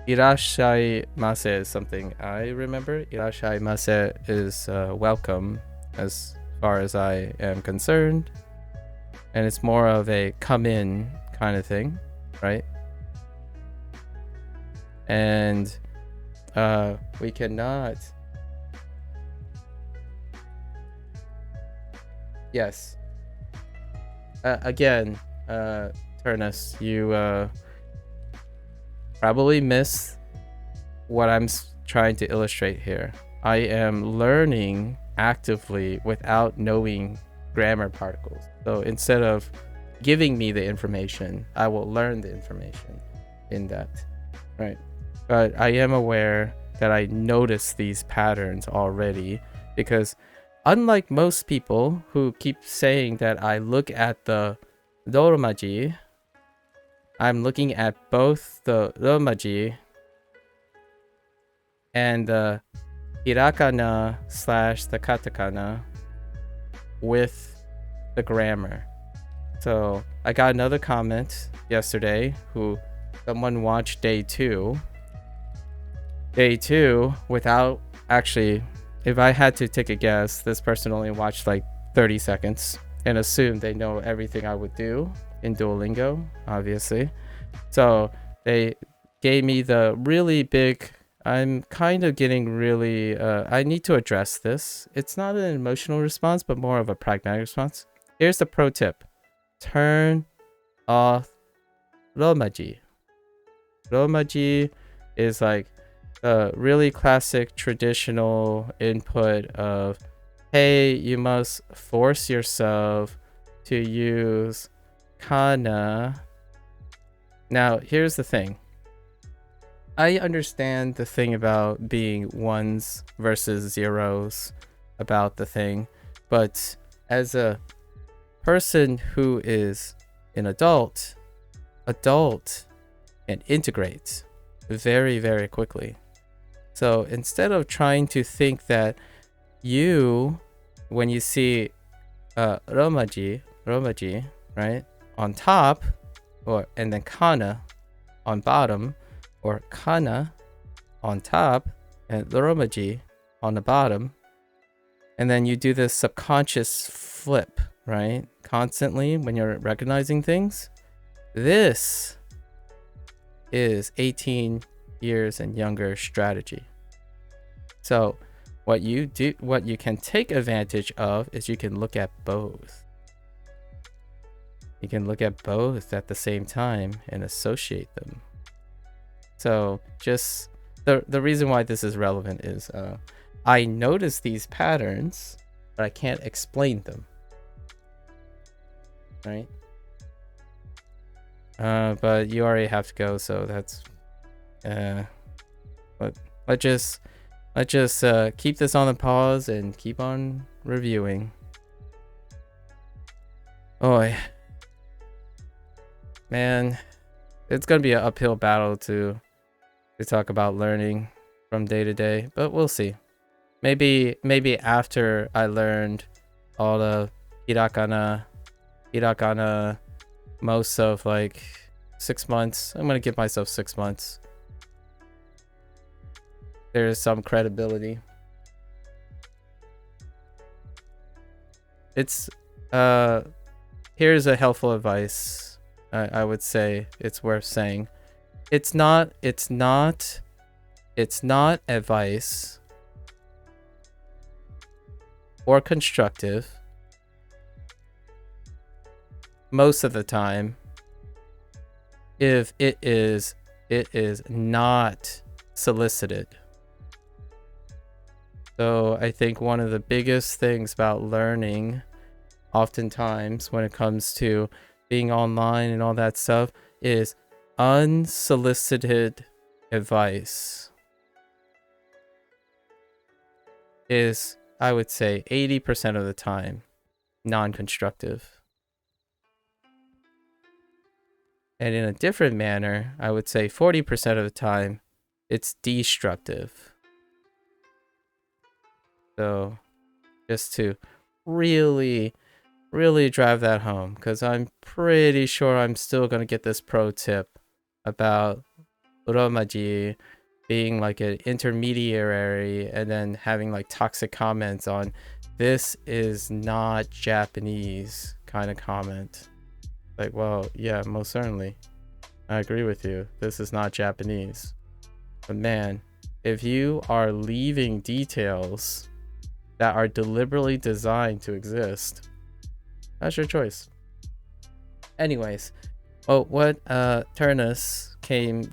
Irashaimase is something I remember. Irashaimase is welcome as far as I am concerned. And it's more of a come in kind of thing, right? And we cannot. Yes. Again, Turnus, you probably miss what I'm trying to illustrate here. I am learning actively without knowing grammar particles. So instead of giving me the information, I will learn the information in that, right? But I am aware that I notice these patterns already because unlike most people who keep saying that I look at the Doromaji, I'm looking at both the Romaji and the Hirakana / the Katakana with the grammar. So I got another comment yesterday who someone watched day two without actually, if I had to take a guess, this person only watched like 30 seconds and assumed they know everything I would do in Duolingo, obviously. So they gave me the really big, I'm kind of getting really, I need to address this. It's not an emotional response, but more of a pragmatic response. Here's the pro tip. Turn off Romaji. Romaji is like a really classic traditional input of, hey, you must force yourself to use kana. Now, here's the thing. I understand the thing about being ones versus zeros about the thing, but as a person who is an adult and integrates very, very quickly. So instead of trying to think that you, when you see Romaji, right, on top, and then kana on bottom, or kana on top and Romaji on the bottom, and then you do this subconscious flip, right, constantly when you're recognizing things. This is 18 years and younger strategy. So what you can take advantage of is you can look at both. You can look at both at the same time and associate them. So just the reason why this is relevant is I notice these patterns, but I can't explain them. Right? But you already have to go, so that's but let's just keep this on the pause and keep on reviewing. Oh man, it's gonna be an uphill battle to talk about learning from day to day, but we'll see. Maybe after I learned all the hiragana most of like 6 months, I'm gonna give myself 6 months. There's some credibility. It's here's a helpful advice. I would say it's worth saying. It's not advice or constructive most of the time. If it is not solicited. So I think one of the biggest things about learning oftentimes when it comes to being online and all that stuff is unsolicited advice is, I would say, 80% of the time non-constructive. And in a different manner, I would say 40% of the time it's destructive. So just to really drive that home, because I'm pretty sure I'm still going to get this pro tip about uromaji being like an intermediary and then having like toxic comments on this is not Japanese kind of comment. Like, well, yeah, most certainly. I agree with you. This is not Japanese. But man, if you are leaving details that are deliberately designed to exist, that's your choice. Anyways, well, what Turnus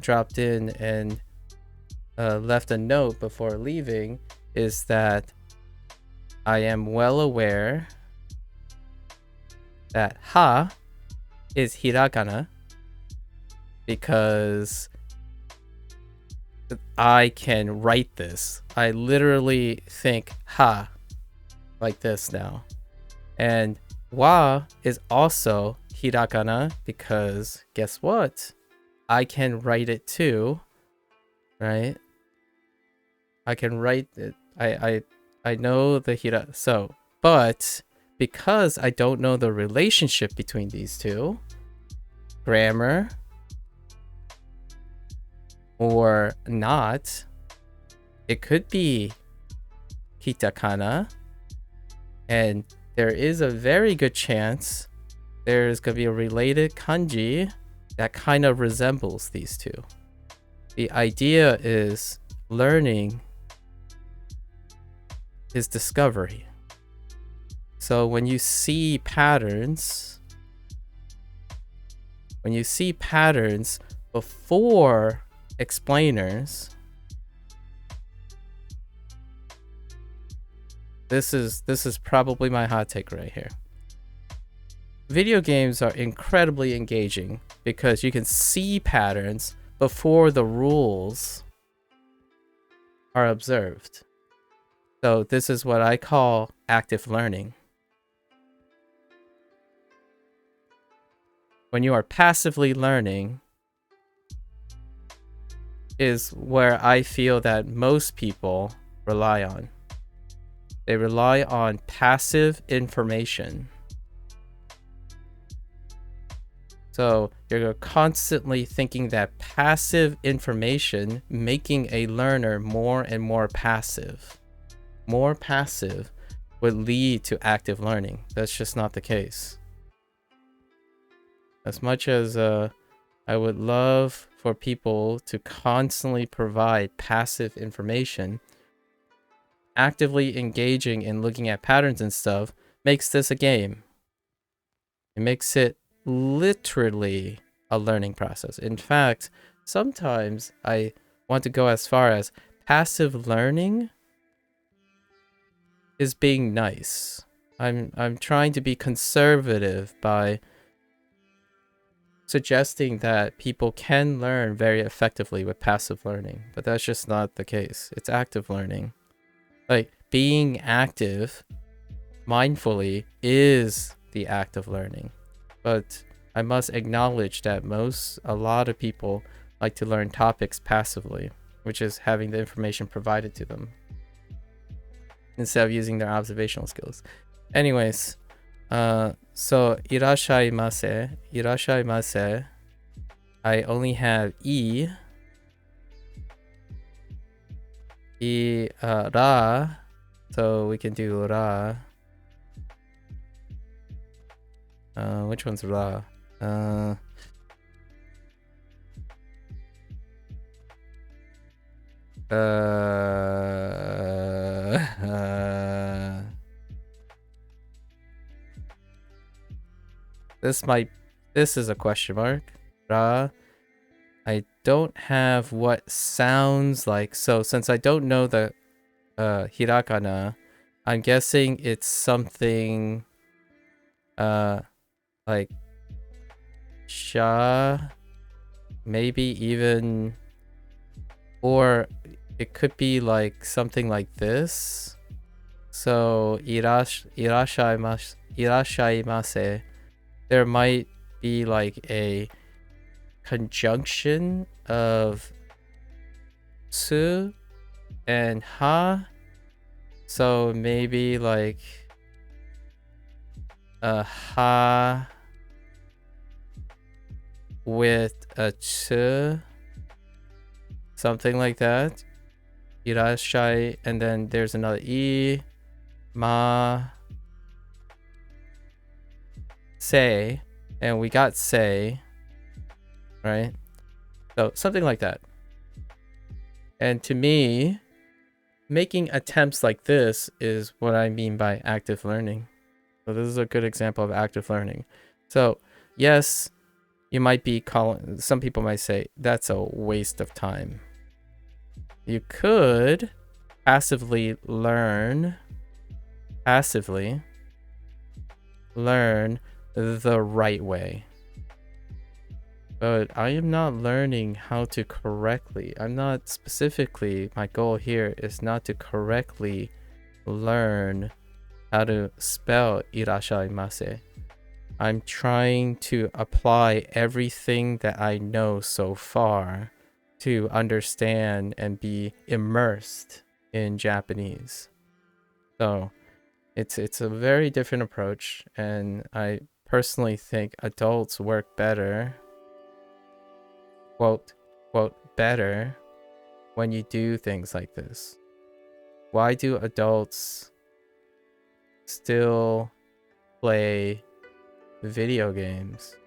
dropped in and left a note before leaving is that I am well aware that ha is hiragana because I can write this. I literally think ha like this now. And wa is also hiragana because guess what? I can write it too, right? I can write it. I know the hira. So, but because I don't know the relationship between these two, grammar or not, it could be kitakana, and there is a very good chance there's gonna be a related kanji that kind of resembles these two. The idea is learning is discovery. So when you see patterns before explainers, this is probably my hot take right here. Video games are incredibly engaging because you can see patterns before the rules are observed. So this is what I call active learning. When you are passively learning is where I feel that most people rely on. They rely on passive information. So you're constantly thinking that passive information making a learner more and more passive. More passive would lead to active learning. That's just not the case. As much as I would love for people to constantly provide passive information, actively engaging in looking at patterns and stuff makes this a game. It makes it literally a learning process. In fact, sometimes I want to go as far as passive learning is being nice. I'm trying to be conservative by suggesting that people can learn very effectively with passive learning, but that's just not the case. It's active learning. Like being active mindfully is the act of learning. But I must acknowledge that a lot of people like to learn topics passively, which is having the information provided to them instead of using their observational skills. Anyways, so irashaimase. I only have ra, so we can do ra. Which one's ra? This is a question mark. Ra. I don't have what sounds like. So since I don't know the hiragana, I'm guessing it's something like sha, maybe even, or it could be like something like this. So irashaimase. There might be like a conjunction of tsu and ha. So maybe like a ha with a tsu something like that. Irashai, and then there's another E. Ma. Say. And we got say. Right? So something like that. And to me, making attempts like this is what I mean by active learning. So this is a good example of active learning. So yes, you might be calling, some people might say that's a waste of time. You could passively learn the right way. But I am not learning how to correctly. I'm not specifically, my goal here is not to correctly learn how to spell irashaimase. I'm trying to apply everything that I know so far to understand and be immersed in Japanese. So it's a very different approach, and I personally think adults work better, quote better, when you do things like this. Why do adults still play video games?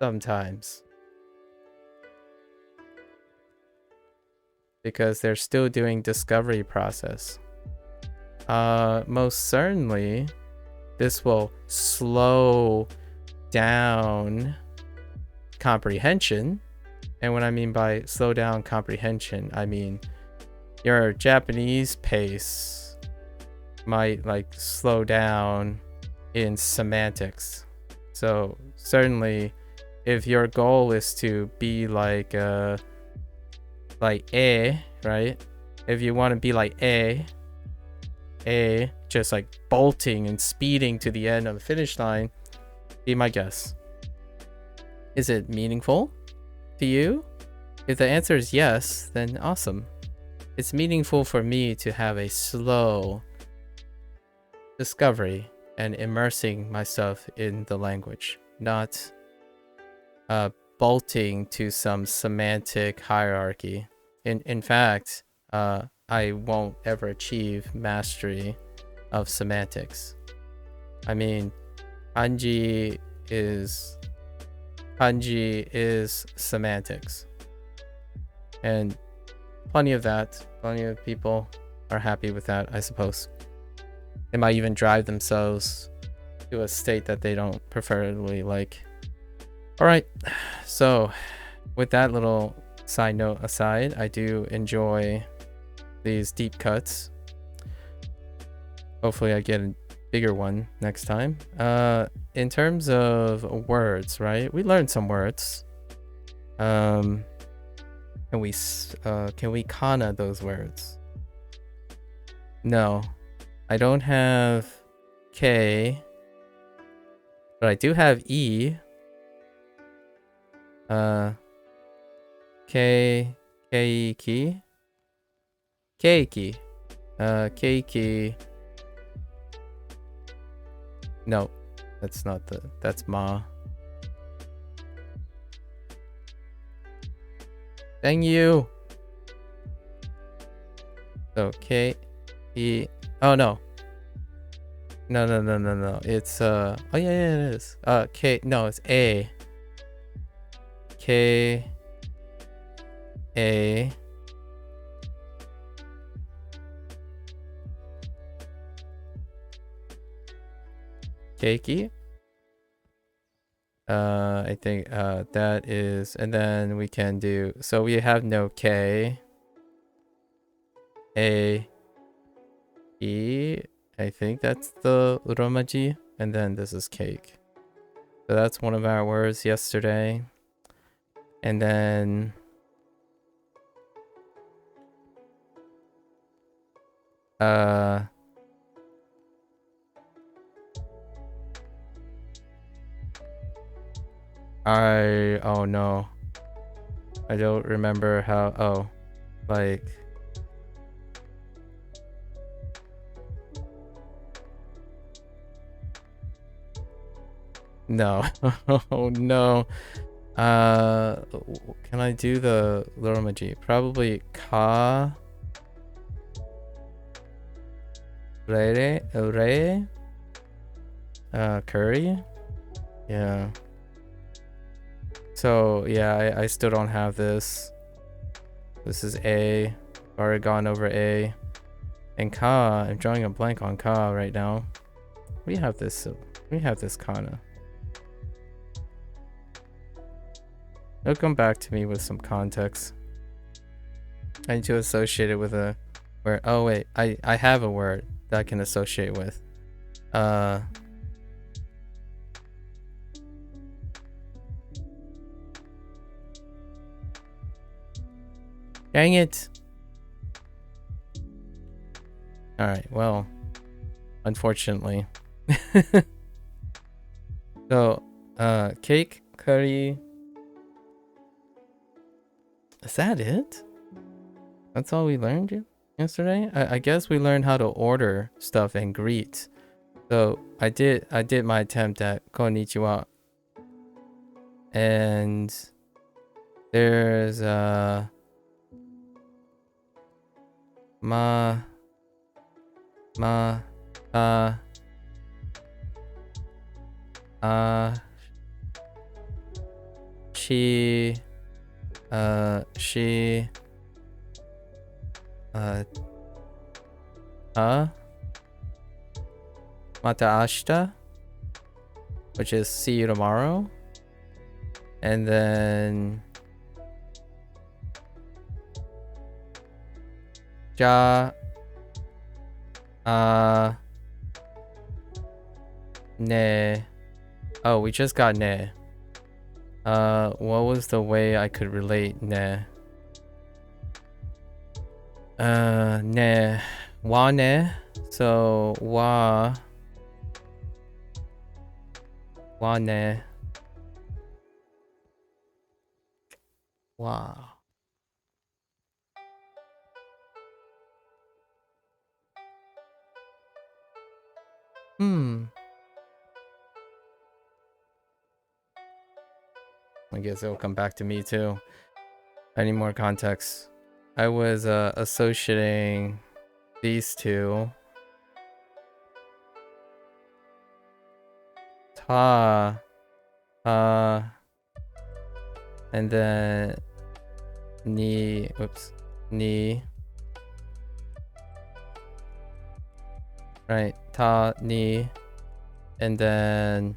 Sometimes. Because they're still doing discovery process. Most certainly, this will slow down comprehension. And what I mean by slow down comprehension, I mean your Japanese pace might like slow down in semantics. So certainly, if your goal is to be like right? If you want to be like just like bolting and speeding to the end of the finish line, be my guess. Is it meaningful to you? If the answer is yes, then awesome. It's meaningful for me to have a slow discovery and immersing myself in the language, not bolting to some semantic hierarchy. In fact, I won't ever achieve mastery of semantics. I mean, kanji is semantics, and plenty of people are happy with that, I suppose. They might even drive themselves to a state that they don't preferably like. All right, so with that little side note aside, I do enjoy these deep cuts. Hopefully I get a bigger one next time. In terms of words, right? We learned some words. Can we kana those words? No, I don't have K, but I do have E. Keiki. Keiki. No, that's not that's ma. Dang you. So K, E. Oh no. No. It's oh yeah, it is. K. No, it's A. K. A. Keiki. I think that is, and then we can do, so we have no K. A. E. I think that's the uromaji, and then this is cake. So that's one of our words yesterday. And then oh no, I don't remember how. Oh, like no. Oh no, Can I do the Loromaji? Probably ka re curry. Yeah. So yeah, I still don't have this. This is A. Already gone over A. And ka, I'm drawing a blank on ka right now. We have this kana. It'll come back to me with some context. I need to associate it with a word. Oh wait, I have a word that I can associate with. Dang it. Alright, well, unfortunately. So, cake, curry. Is that it? That's all we learned yesterday? I guess we learned how to order stuff and greet. So I did my attempt at konnichiwa. And there's she mata ashita, which is see you tomorrow. And then ja ne. Oh, we just got ne. What was the way I could relate ne? Ne. Wa ne. So wa ne. Wow. I guess it'll come back to me too. I need more context. I was associating these two. Ta. And then ni. Oops. Ni. Right. Ta, ni. And then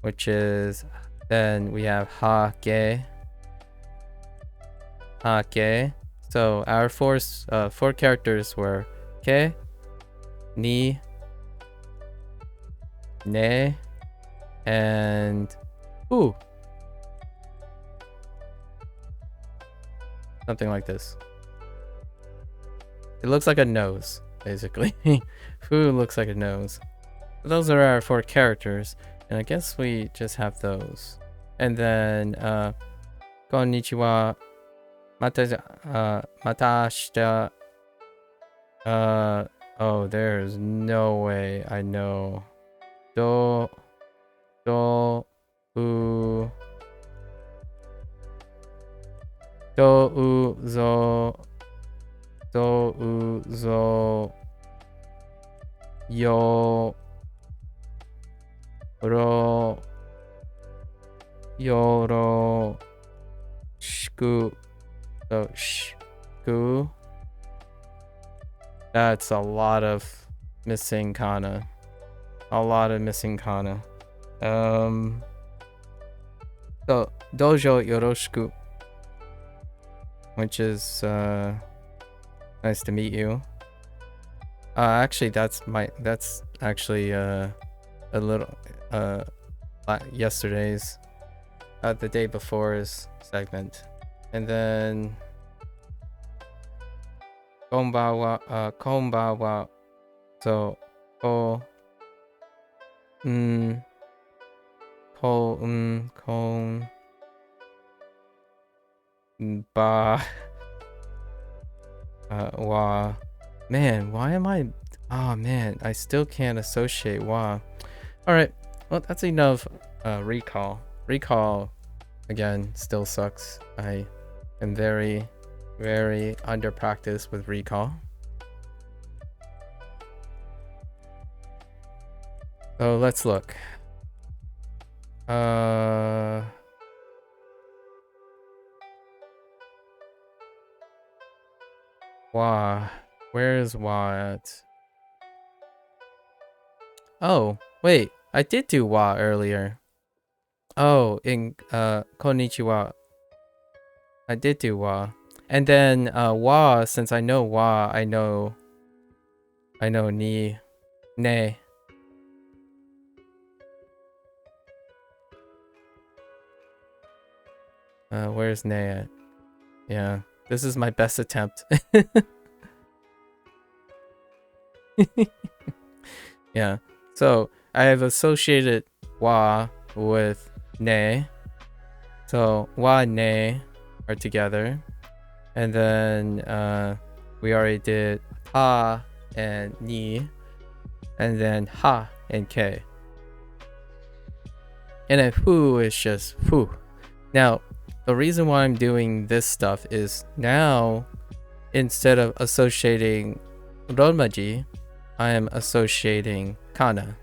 which is, then we have ha ge. Ha ge. So our four characters were ke, ni, ne, and u. Something like this. It looks like a nose, basically. Fu looks like a nose. Those are our four characters, and I guess we just have those. And then konnichiwa, mata ashita. Oh, there's no way I know. Do u zo yo ro yoro shku. So shku. That's a lot of missing kana. A lot of missing kana. So dojo yoroshiku, which is nice to meet you. Actually, that's actually a little yesterday's, the day before's segment. And then konbawa. So kon ba wa. Man, why am I Oh man, I still can't associate wa. All right, well that's enough recall. Recall again still sucks. I am very, very under practice with recall. So let's look. Wa. Where is wa at? Oh, wait. I did do wa earlier. Oh, in konnichiwa. I did do wa. And then wa, since I know wa, I know ni, ne. Where's ne at? Yeah. This is my best attempt. Yeah. So I have associated wa with ne. So wa and ne are together. And then we already did ha and ni. And then ha and k. And then fu is just fu. Now, the reason why I'm doing this stuff is now, instead of associating ronmaji, I am associating kana.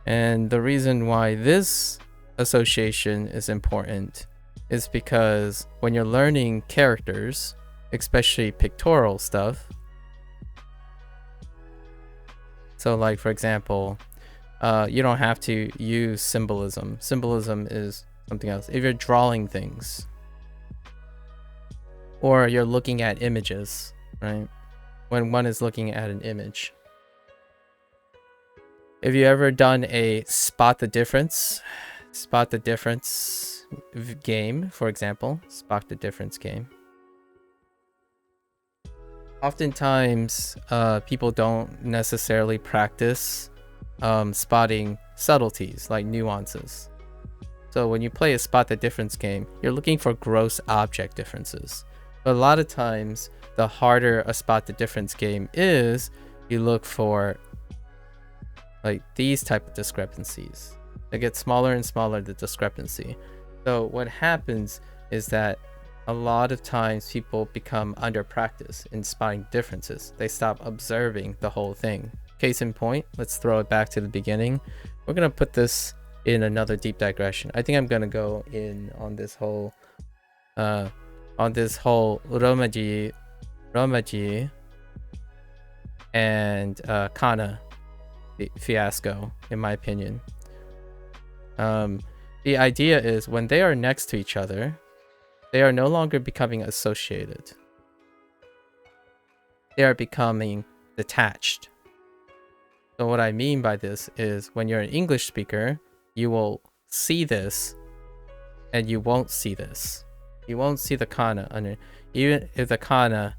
And the reason why this association is important is because when you're learning characters, especially pictorial stuff, so like for example, you don't have to use symbolism. Symbolism is something else. If you're drawing things or you're looking at images, right? When one is looking at an image. Have you ever done a spot the difference game, for example? Spot the difference game. Oftentimes, people don't necessarily practice spotting subtleties like nuances. So when you play a spot the difference game, you're looking for gross object differences. But a lot of times, the harder a spot the difference game is, you look for like these type of discrepancies. They get smaller and smaller, the discrepancy. So what happens is that a lot of times people become under practice in spotting differences. They stop observing the whole thing. Case in point, let's throw it back to the beginning. We're gonna put this in another deep digression. I think I'm gonna go in on this whole romaji and kana fiasco, in my opinion. The idea is when they are next to each other, they are no longer becoming associated. They are becoming detached. So what I mean by this is when you're an English speaker, you will see this and you won't see this. You won't see the kana under, even if the kana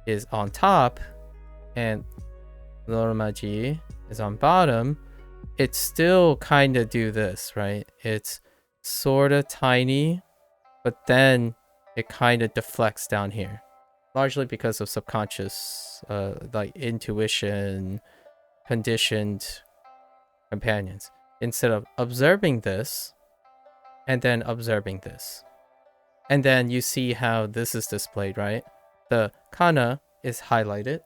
is on top and romaji is on bottom, it still kind of do this, right? It's sort of tiny, but then it kind of deflects down here, largely because of subconscious like intuition, conditioned companions. Instead of observing this and then observing this, and then you see how this is displayed, right? The kana is highlighted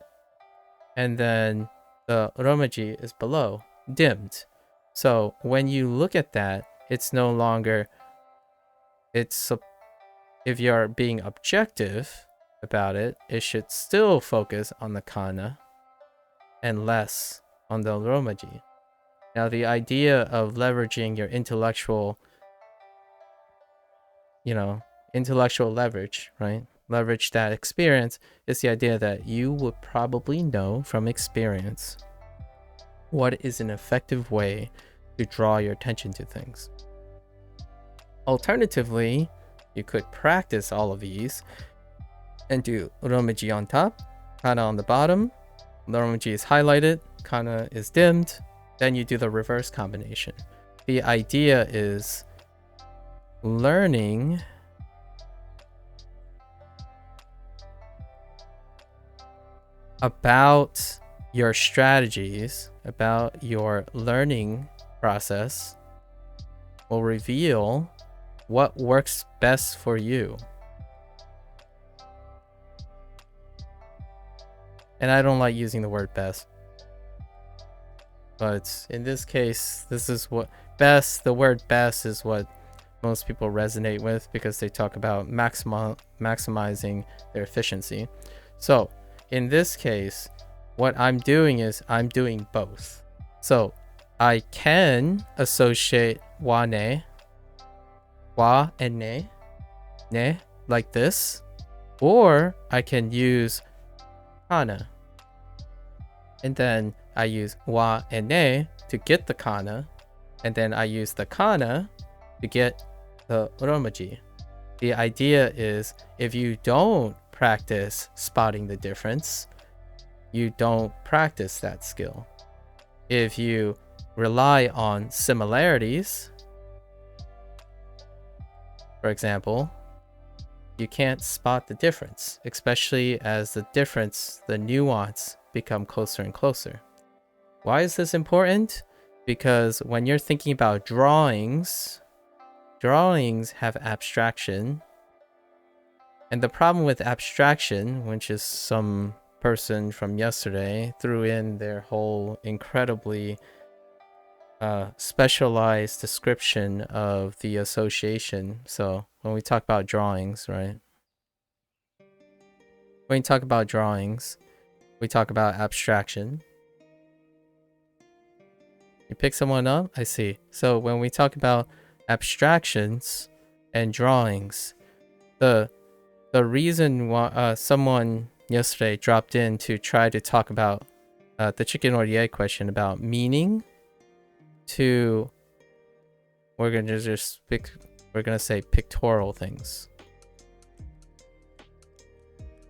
and then the romaji is below, dimmed. So when you look at that, it's no longer, if you're being objective about it, it should still focus on the kana and less on the romaji. Now the idea of leveraging your intellectual leverage, right? Leverage that experience is the idea that you would probably know from experience what is an effective way to draw your attention to things. Alternatively, you could practice all of these and do romaji on top, kana on the bottom, romaji is highlighted, kana is dimmed, then you do the reverse combination. The idea is learning about your strategies, about your learning process will reveal what works best for you. And I don't like using the word best, but in this case, this is what best, the word best is what most people resonate with because they talk about maximizing their efficiency. So in this case, what I'm doing is I'm doing both. So I can associate wa and ne like this, or I can use kana. And then I use wa and ne to get the kana, and then I use the kana to get the romaji. The idea is if you don't practice spotting the difference, you don't practice that skill. If you rely on similarities, for example, you can't spot the difference, especially as the difference, the nuance, become closer and closer. Why is this important? Because when you're thinking about drawings have abstraction. And the problem with abstraction, which is some person from yesterday threw in their whole incredibly specialized description of the association. So when we talk about drawings, right? When we talk about drawings, we talk about abstraction. You pick someone up? I see. So when we talk about abstractions and drawings, the reason why someone yesterday dropped in to try to talk about the chicken or the egg question about meaning to, we're gonna say pictorial things,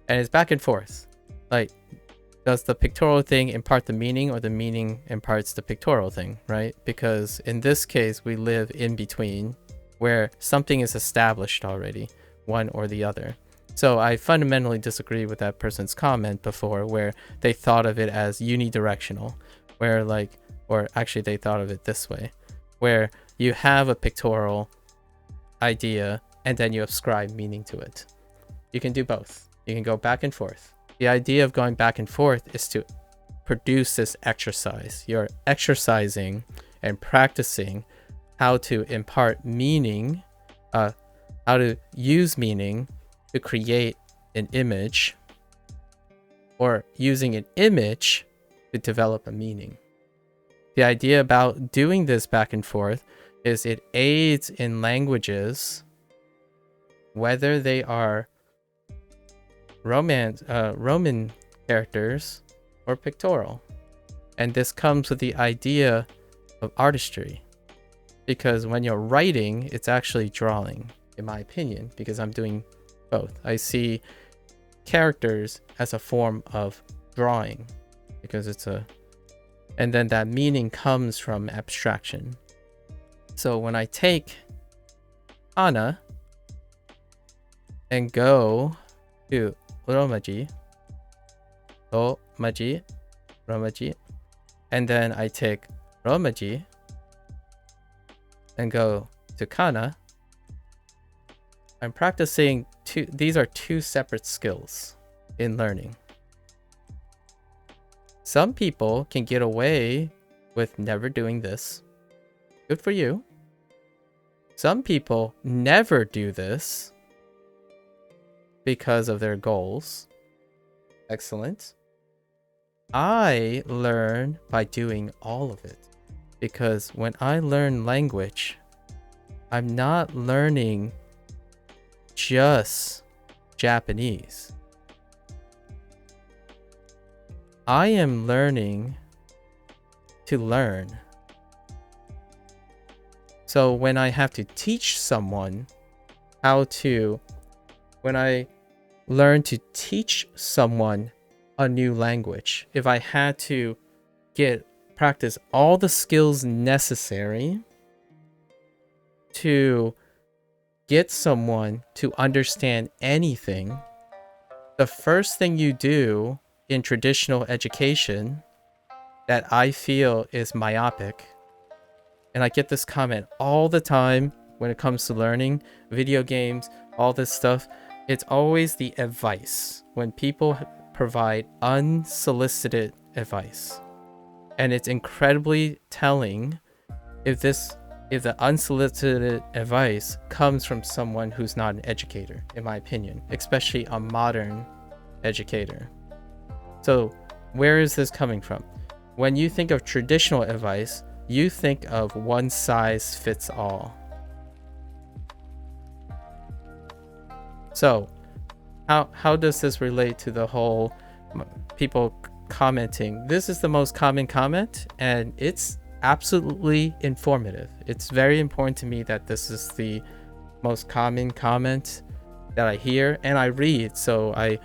and it's back and forth. Like, does the pictorial thing impart the meaning, or the meaning imparts the pictorial thing, right? Because in this case, we live in between, where something is established already, one or the other. So I fundamentally disagree with that person's comment before, where they thought of it as unidirectional, where like, or actually they thought of it this way, where you have a pictorial idea and then you ascribe meaning to it. You can do both. You can go back and forth. The idea of going back and forth is to produce this exercise. You're exercising and practicing how to impart meaning, how to use meaning to create an image, or using an image to develop a meaning. The idea about doing this back and forth is it aids in languages, whether they are Roman characters or pictorial. And this comes with the idea of artistry, because when you're writing, it's actually drawing, in my opinion, because I'm doing both. I see characters as a form of drawing because it's and then that meaning comes from abstraction. So when I take kana and go to romaji, and then I take romaji and go to kana, I'm practicing these are two separate skills in learning. Some people can get away with never doing this. Good for you. Some people never do this because of their goals. Excellent. I learn by doing all of it, because when I learn language, I'm not learning just Japanese. I am learning to learn. So when I have to teach someone when I learn to teach someone a new language, if I had to practice all the skills necessary to get someone to understand anything, the first thing you do in traditional education that I feel is myopic, and I get this comment all the time when it comes to learning video games, all this stuff, it's always the advice. When people provide unsolicited advice. And it's incredibly telling if the unsolicited advice comes from someone who's not an educator, in my opinion, especially a modern educator. So where is this coming from? When you think of traditional advice, you think of one size fits all. So how does this relate to the whole people commenting? This is the most common comment, and it's absolutely informative. It's very important to me that this is the most common comment that I hear and I read. So I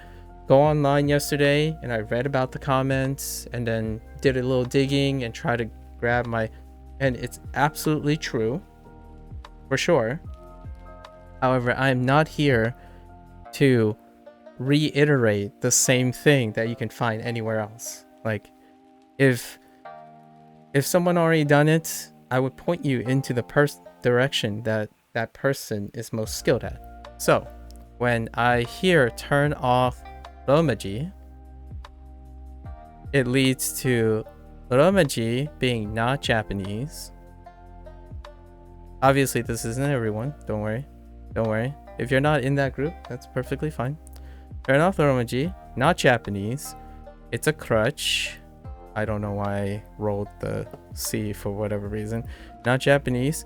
go online yesterday and I read about the comments and then did a little digging and try to grab and it's absolutely true, for sure. However, I am not here to reiterate the same thing that you can find anywhere else. Like, if someone already done it, I would point you into the direction that that person is most skilled at. So when I hear turn off romaji, it leads to romaji being not Japanese. Obviously this isn't everyone, don't worry. If you're not in that group, that's perfectly fine. Turn off the romaji, not Japanese. It's a crutch. I don't know why I rolled the C for whatever reason. Not Japanese,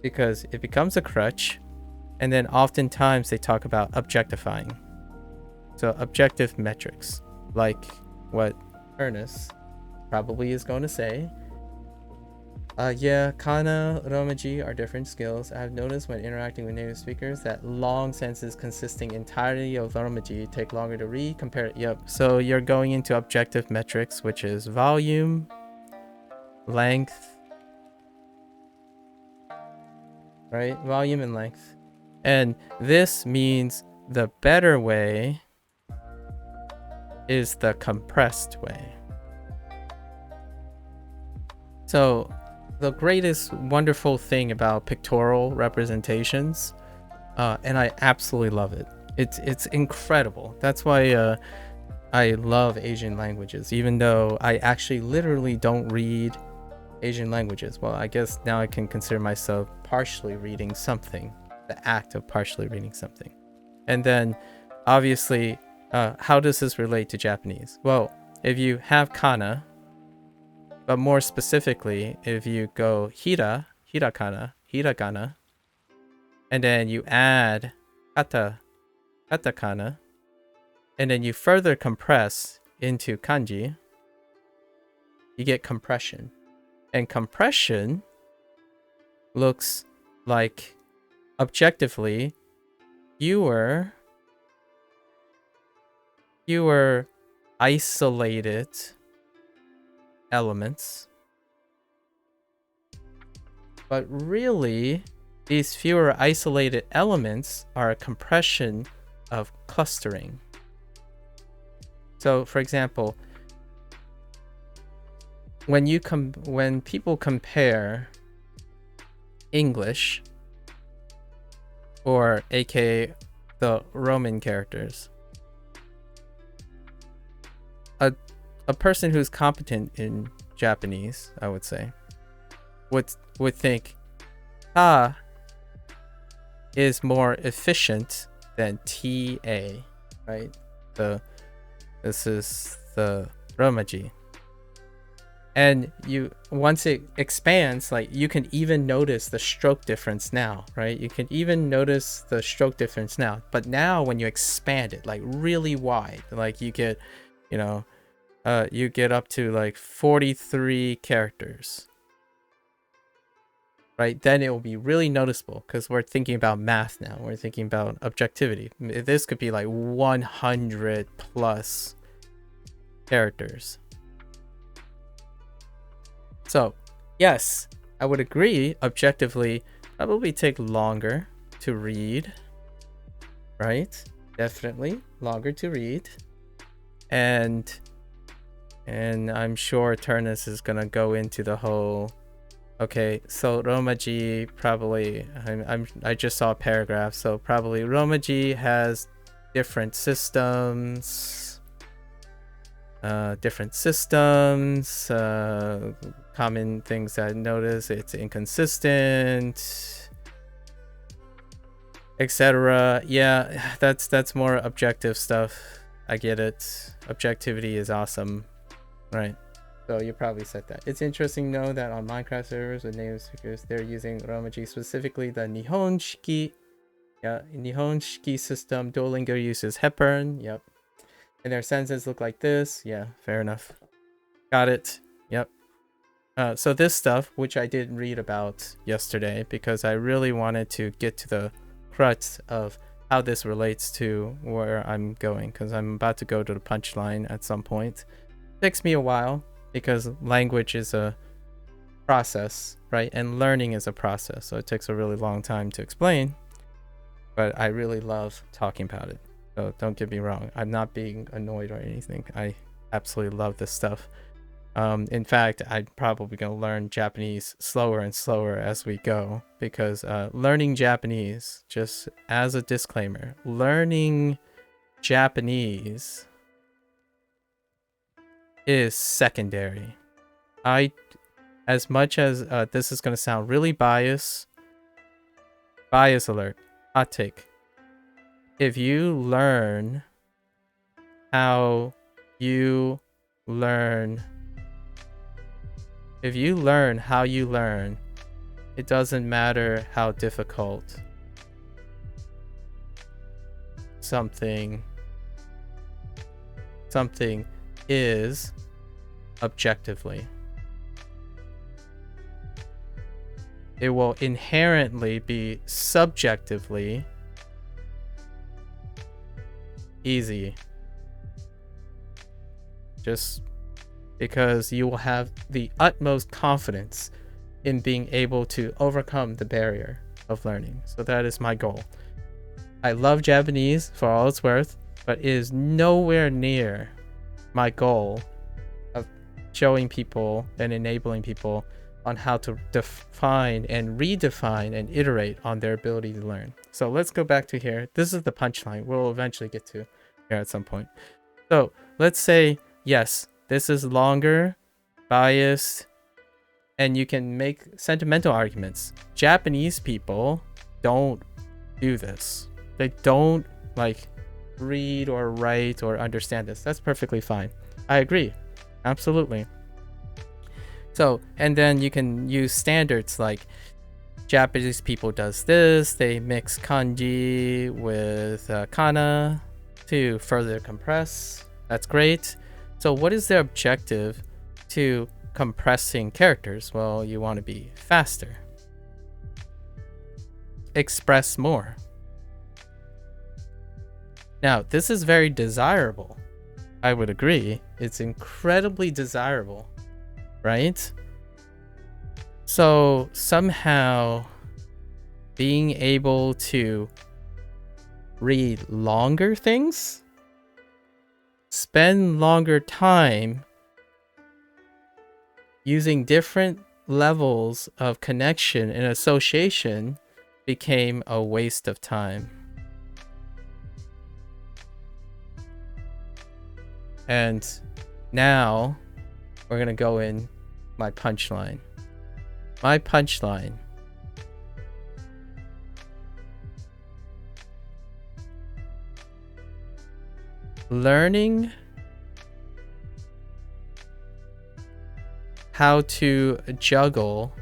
because it becomes a crutch. And then oftentimes they talk about objectifying. So objective metrics, like what Ernest probably is going to say. Yeah, kana, romaji are different skills. I have noticed when interacting with native speakers that long sentences consisting entirely of romaji take longer to read compared. Yep. So you're going into objective metrics, which is volume, length, right? Volume and length. And this means the better way is the compressed way. So the greatest wonderful thing about pictorial representations, and I absolutely love it. It's incredible. That's why I love Asian languages, even though I actually literally don't read Asian languages. Well, I guess now I can consider myself partially reading something, the act of partially reading something. And then obviously, how does this relate to Japanese? Well, if you have kana, but more specifically, if you go hirakana, and then you add katakana, and then you further compress into kanji, you get compression. And compression looks like objectively fewer isolated elements, but really these fewer isolated elements are a compression of clustering. So for example, when people compare English, or aka the Roman characters, a person who's competent in Japanese, I would say, would think ta is more efficient than ta, right? This is the romaji. And once it expands, like, you can even notice the stroke difference now, right? You can even notice the stroke difference now. But now when you expand it like really wide, like you get up to like 43 characters, right? Then it will be really noticeable, because we're thinking about math now. We're thinking about objectivity. This could be like 100 plus characters. So yes, I would agree, objectively probably take longer to read, right? Definitely longer to read. And And I'm sure Turnus is gonna go into the whole. Okay, so Romaji probably. I just saw a paragraph, so probably Romaji has different systems. Common things I notice: it's inconsistent, etc. Yeah, that's more objective stuff. I get it. Objectivity is awesome, right? So you probably said that. It's interesting to know that on Minecraft servers with native speakers, they're using Romaji, specifically the Nihonshiki. Yeah, Nihonshiki system. Duolingo uses Hepburn. Yep. And their sentences look like this. Yeah, fair enough. Got it. Yep. So this stuff, which I did read about yesterday, because I really wanted to get to the crux of how this relates to where I'm going, because I'm about to go to the punchline at some point. It takes me a while, because language is a process, right? And learning is a process, so it takes a really long time to explain. But I really love talking about it. So don't get me wrong. I'm not being annoyed or anything. I absolutely love this stuff. In fact, I'm probably going to learn Japanese slower and slower as we go, because learning Japanese, just as a disclaimer, learning Japanese is secondary. As much as this is going to sound really bias alert, hot take. If you learn how you learn, it doesn't matter how difficult something is objectively. It will inherently be subjectively easy, just because you will have the utmost confidence in being able to overcome the barrier of learning. So that is my goal. I love Japanese for all it's worth, but it is nowhere near my goal of showing people and enabling people on how to define and redefine and iterate on their ability to learn. So let's go back to here. This is the punchline we'll eventually get to here at some point. So let's say, yes, this is longer, biased, and you can make sentimental arguments. Japanese people don't do this. They don't like read or write or understand this. That's perfectly fine. I agree. Absolutely. So, and then you can use standards like Japanese people does this. They mix kanji with kana to further compress. That's great. So what is their objective to compressing characters? Well, you want to be faster. Express more. Now, this is very desirable. I would agree. It's incredibly desirable, right? So somehow being able to read longer things, spend longer time using different levels of connection and association became a waste of time. And now we're going to go in my punchline. My punchline. Learning how to juggle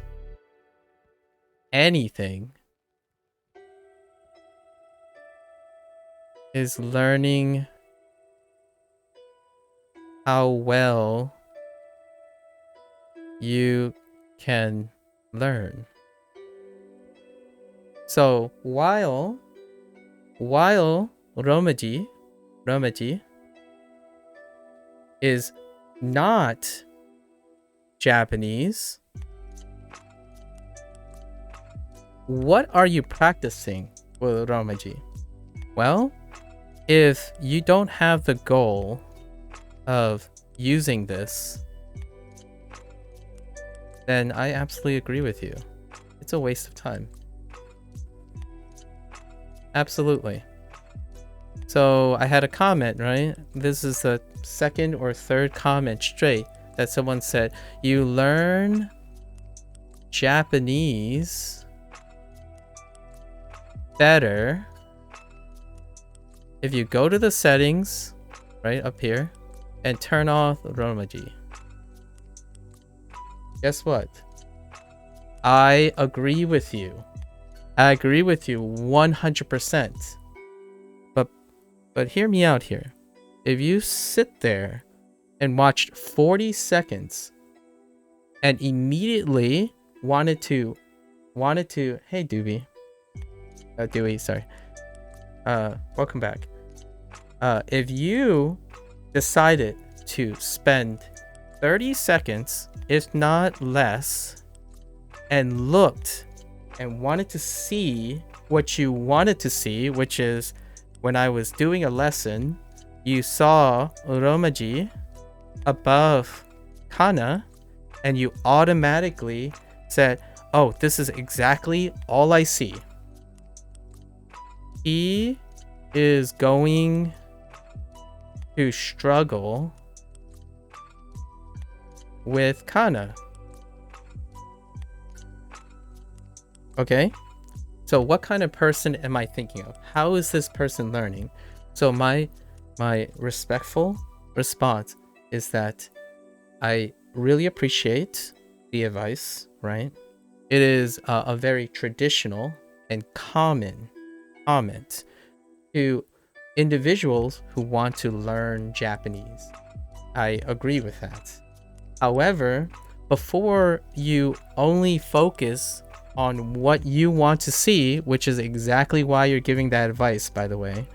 anything is learning how well you can learn. So while Romaji is not Japanese, what are you practicing with Romaji? Well, if you don't have the goal of using this, then I absolutely agree with you. It's a waste of time. Absolutely. So I had a comment, right? This is the second or third comment straight that someone said, you learn Japanese better if you go to the settings right up here and turn off Romaji. Guess what? I agree with you. I agree with you 100%. But hear me out here. If you sit there and watched 40 seconds and immediately wanted to, hey Dewey, Dewey, sorry. Welcome back. If you decided to spend 30 seconds, if not less, and looked and wanted to see what you wanted to see, which is when I was doing a lesson, you saw Romaji above kana, and you automatically said, oh, this is exactly all I see. He is going to struggle with kana. Okay? So what kind of person am I thinking of? How is this person learning? So my respectful response is that I really appreciate the advice, right? It is a very traditional and common comment to individuals who want to learn Japanese. I agree with that. However, before you only focus on what you want to see, which is exactly why you're giving that advice, by the way.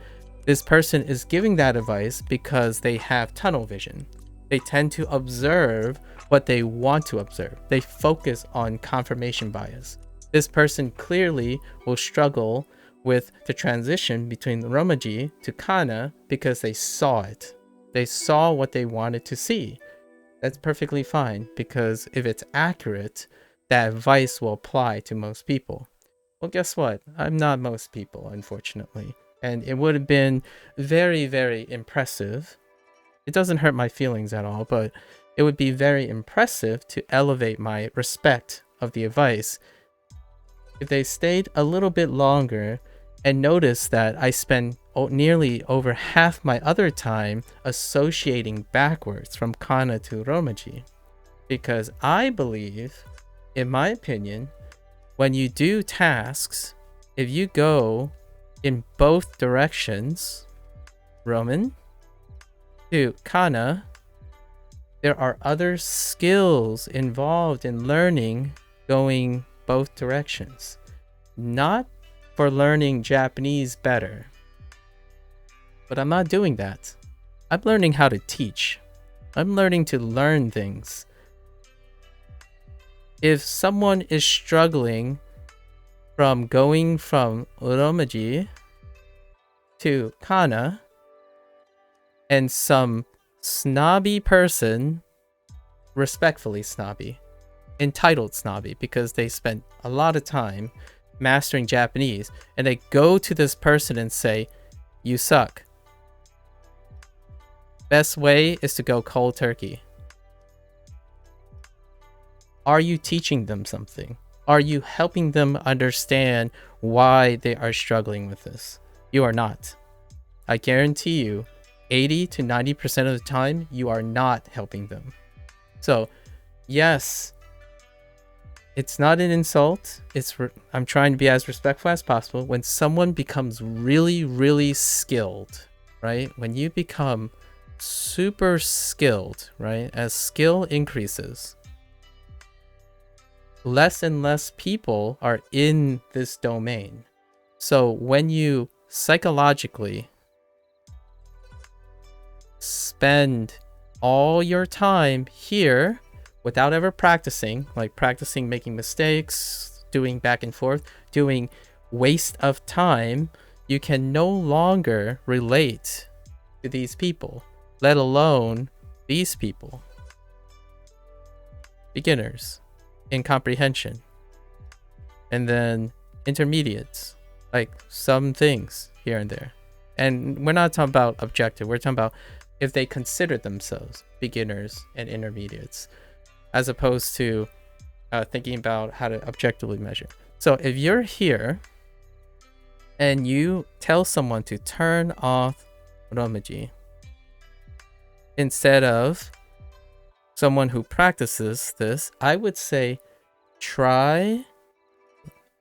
This person is giving that advice because they have tunnel vision. They tend to observe what they want to observe. They focus on confirmation bias. This person clearly will struggle with the transition between the Romaji to kana because they saw it. They saw what they wanted to see. That's perfectly fine, because if it's accurate, that advice will apply to most people. Well, guess what? I'm not most people, unfortunately. And it would have been very, very impressive. It doesn't hurt my feelings at all, but it would be very impressive to elevate my respect of the advice if they stayed a little bit longer and noticed that I spend nearly over half my other time associating backwards from kana to Romaji. Because I believe, in my opinion, when you do tasks, if you go in both directions, Roman to kana, there are other skills involved in learning going both directions. Not for learning Japanese better. But I'm not doing that. I'm learning how to teach. I'm learning to learn things. If someone is struggling from going from Romaji to kana, and some snobby person, respectfully snobby, entitled snobby, because they spent a lot of time mastering Japanese, and they go to this person and say, you suck. Best way is to go cold turkey. Are you teaching them something? Are you helping them understand why they are struggling with this? You are not. I guarantee you, 80 to 90% of the time, you are not helping them. So, yes, it's not an insult. I'm trying to be as respectful as possible. When someone becomes really, really skilled, right? When you become super skilled, right? As skill increases, less and less people are in this domain. So when you psychologically spend all your time here without ever practicing, like practicing making mistakes, doing back and forth, doing waste of time, you can no longer relate to these people, let alone these people, beginners in comprehension, and then intermediates, like some things here and there. And we're not talking about objective, we're talking about if they consider themselves beginners and intermediates, as opposed to thinking about how to objectively measure. So if you're here and you tell someone to turn off Romaji instead of someone who practices this, I would say try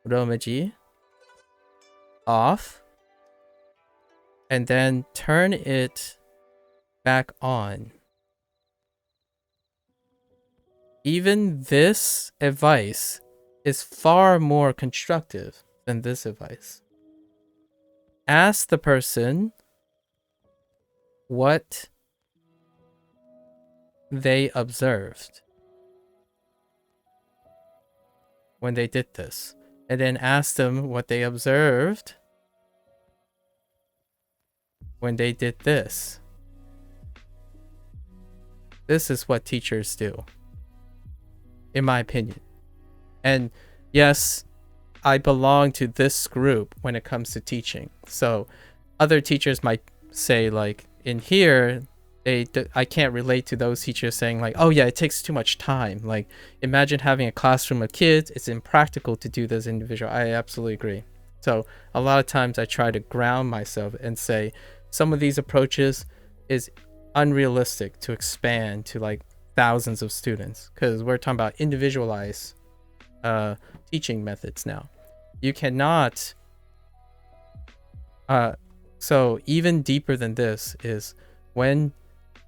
Romaji off and then turn it back on. Even this advice is far more constructive than this advice. Ask the person what they observed when they did this, and then ask them what they observed when they did this. This is what teachers do, in my opinion. And yes, I belong to this group when it comes to teaching. So other teachers might say, like, in here, I can't relate to those teachers saying, like, oh yeah, it takes too much time. Like, imagine having a classroom of kids. It's impractical to do this individual. I absolutely agree. So a lot of times I try to ground myself and say some of these approaches is unrealistic to expand to like thousands of students, because we're talking about individualized teaching methods now. You cannot so even deeper than this is when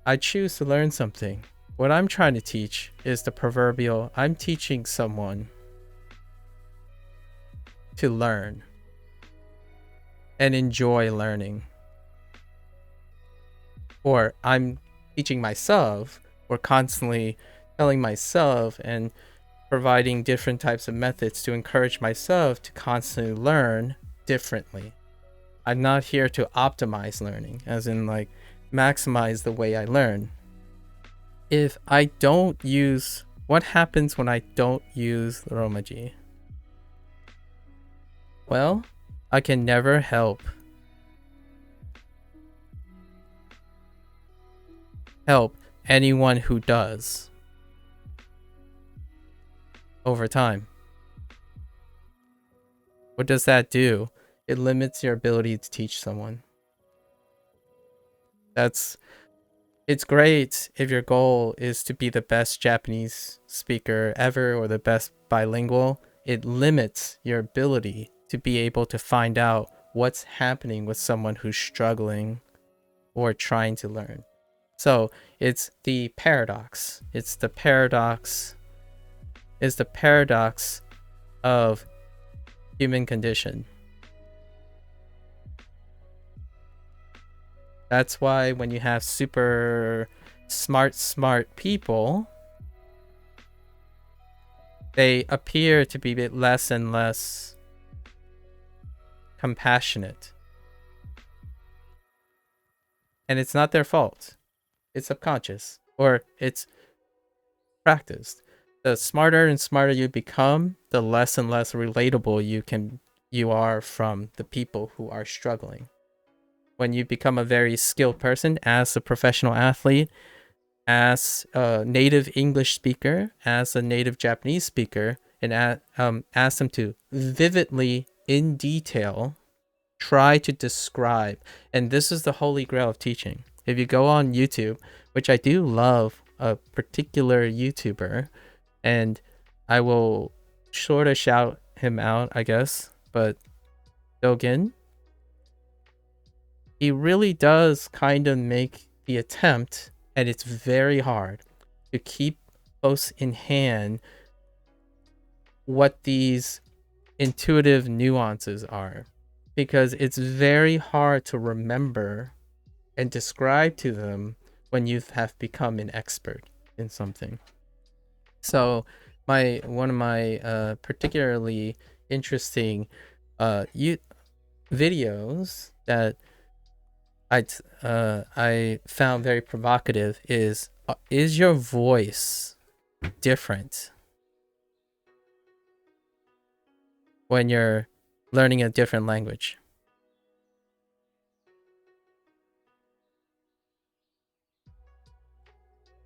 I choose to learn something, what I'm trying to teach is the proverbial, I'm teaching someone to learn and enjoy learning. Or I'm teaching myself, or constantly telling myself and providing different types of methods to encourage myself to constantly learn differently. I'm not here to optimize learning, as in like maximize the way I learn. If I don't use, what happens when I don't use Romaji? Well, I can never help anyone who does over time. What does that do? It limits your ability to teach someone. It's great if your goal is to be the best Japanese speaker ever or the best bilingual. It limits your ability to be able to find out what's happening with someone who's struggling or trying to learn. So it's the paradox. It's the paradox of human condition. That's why when you have super smart people, they appear to be a bit less and less compassionate. And it's not their fault. It's subconscious, or it's practiced. The smarter and smarter you become, the less and less relatable you are from the people who are struggling. When you become a very skilled person as a professional athlete, as a native English speaker, as a native Japanese speaker, and ask them to vividly, in detail, try to describe. And this is the holy grail of teaching. If you go on YouTube, which I do love a particular YouTuber, and I will sort of shout him out, I guess, but Dogen, he really does kind of make the attempt, and it's very hard to keep close in hand what these intuitive nuances are, because it's very hard to remember and describe to them when you have become an expert in something. So one of my particularly interesting videos that I found very provocative is is your voice different when you're learning a different language?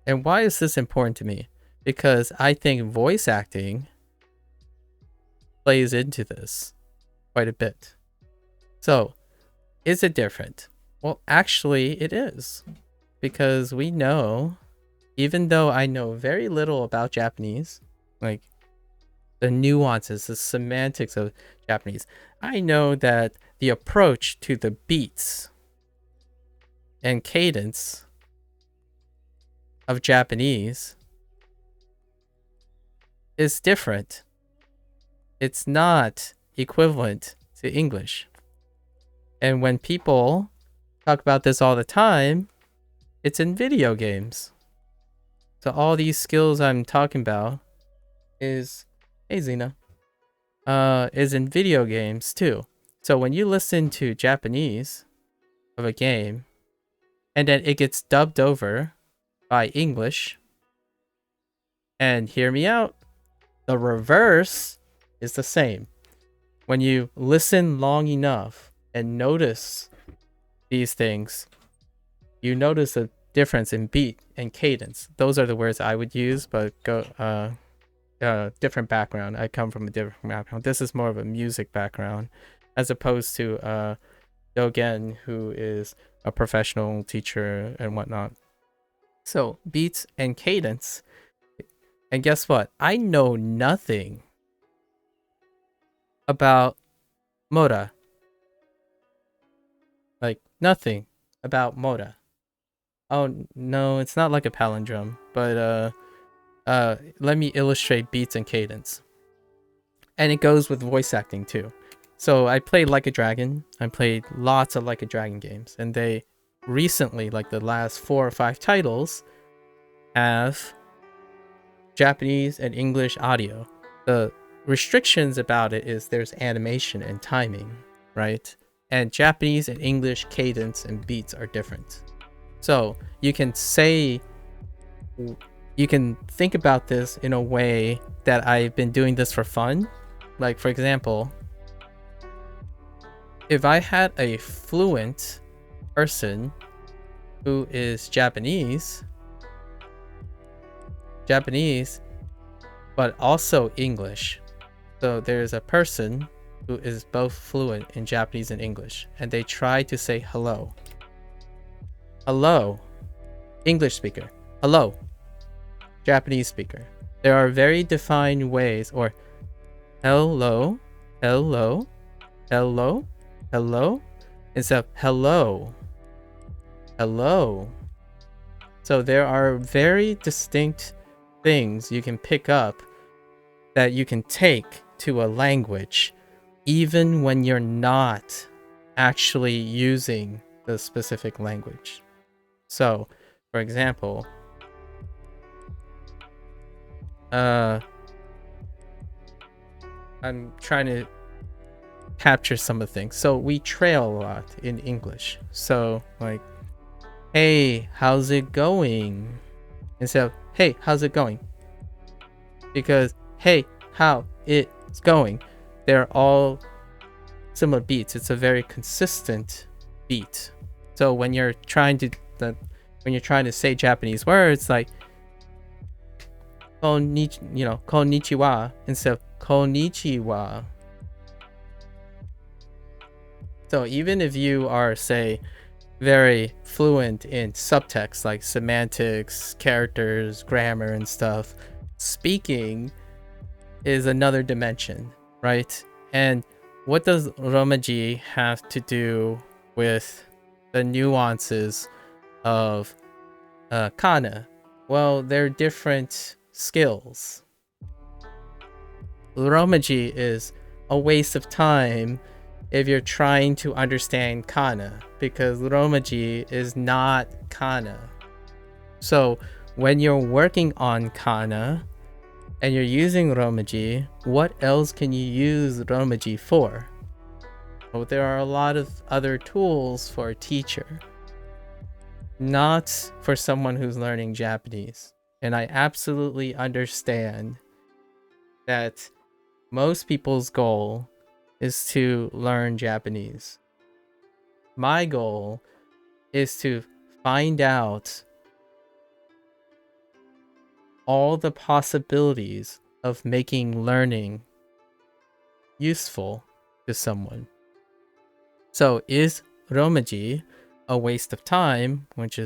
And why is this important to me? Because I think voice acting plays into this quite a bit. So, is it different? Well, actually, it is. Because we know, even though I know very little about Japanese, like the nuances, the semantics of Japanese, I know that the approach to the beats and cadence of Japanese is different. It's not equivalent to English. And when people talk about this all the time, it's in video games. So all these skills I'm talking about is, hey Zena, is in video games too. So when you listen to Japanese of a game, and then it gets dubbed over by English, and hear me out, the reverse is the same. When you listen long enough and notice these things, you notice a difference in beat and cadence. Those are the words I would use, but different background. I come from a different background. This is more of a music background, as opposed to Dogen, who is a professional teacher and whatnot. So beats and cadence. And guess what? I know nothing about Moda. Like nothing about Moda. Oh no, it's not like a palindrome, but let me illustrate beats and cadence. And it goes with voice acting too. So I played Like a Dragon. I played lots of Like a Dragon games, and they recently, like the last 4 or 5 titles, have Japanese and English audio. The restrictions about it is there's animation and timing, right? And Japanese and English cadence and beats are different. So you can think about this in a way that I've been doing this for fun. Like, for example, if I had a fluent person who is Japanese, but also English. So there's a person who is both fluent in Japanese and English, and they try to say hello. Hello, English speaker. Hello, Japanese speaker. There are very defined ways, or hello, hello, hello, hello, instead of hello, hello. So there are very distinct things you can pick up that you can take to a language, even when you're not actually using the specific language. So, for example, I'm trying to capture some of the things. So we trail a lot in English. So like, hey, how's it going? Instead of, hey, how's it going? Because, hey, how it's going, they're all similar beats. It's a very consistent beat. So when you're trying to say Japanese words like konnichiwa instead of konnichiwa. So even if you are, say, very fluent in subtext like semantics, characters, grammar, and stuff, speaking is another dimension, right? And what does romaji have to do with the nuances of kana? Well, they're different skills. Romaji is a waste of time if you're trying to understand kana, because romaji is not kana. So when you're working on kana and you're using romaji, what else can you use romaji for? Well, there are a lot of other tools for a teacher. not for someone who's learning Japanese. And I absolutely understand that most people's goal is to learn Japanese. My goal is to find out all the possibilities of making learning useful to someone. So is Romaji a waste of time, which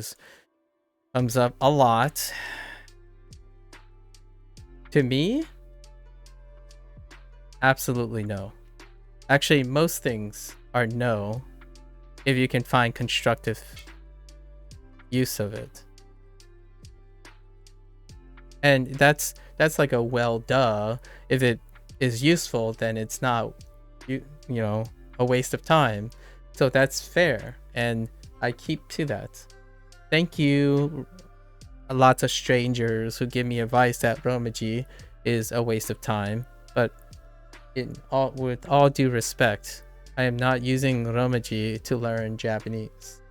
comes up a lot? To me, absolutely no. Actually, most things are no if you can find constructive use of it. And that's like a well duh. If it is useful, then it's not you know a waste of time. So that's fair, and I keep to that. Thank you, lots of strangers who give me advice that Romaji is a waste of time. But with all due respect, I am not using Romaji to learn Japanese.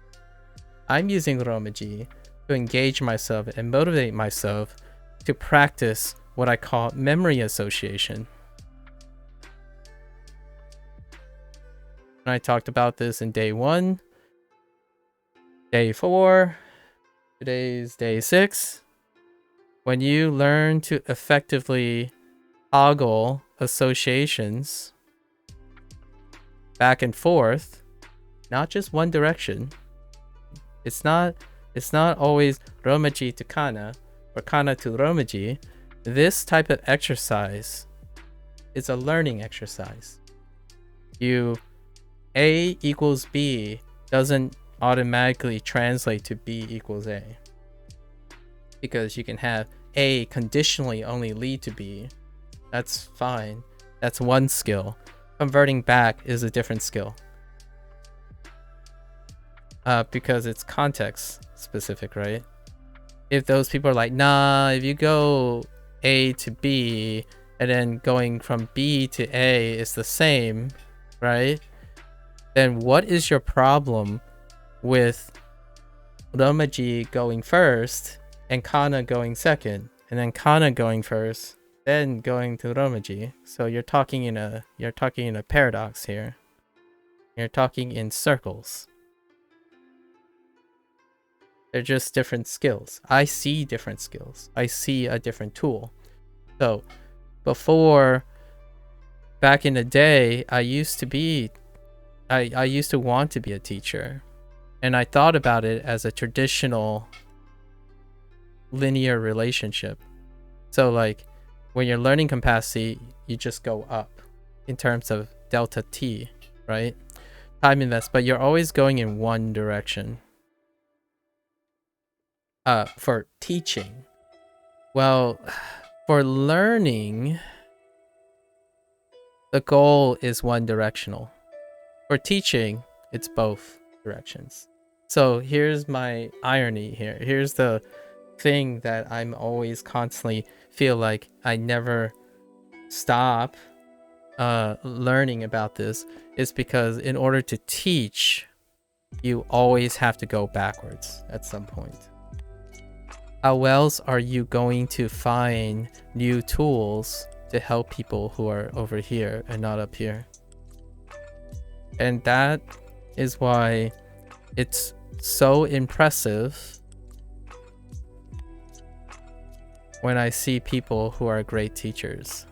I'm using Romaji to engage myself and motivate myself to practice what I call memory association. I talked about this in day 1, day 4, today's day 6. When you learn to effectively toggle associations back and forth, not just one direction. It's not always Romaji to Kana or Kana to Romaji. This type of exercise is a learning exercise. A equals B doesn't automatically translate to B equals A, because you can have A conditionally only lead to B. That's fine. That's one skill. Converting back is a different skill. Because it's context specific, right? If those people are like, nah, if you go A to B and then going from B to A is the same, right? Then what is your problem with Romaji going first and Kana going second, and then Kana going first, then going to Romaji? So you're talking in a paradox here. You're talking in circles. They're just different skills. I see different skills. I see a different tool. So before, back in the day, I used to want to be a teacher, and I thought about it as a traditional linear relationship. So like when you're learning capacity, you just go up in terms of delta T, right? Time invest, but you're always going in one direction. For teaching, well, for learning, the goal is one directional. For teaching, it's both directions. So here's my irony here. Here's the thing that I'm always constantly feel like I never stop learning about this, is because in order to teach, you always have to go backwards at some point. How else are you going to find new tools to help people who are over here and not up here? And that is why it's so impressive when I see people who are great teachers.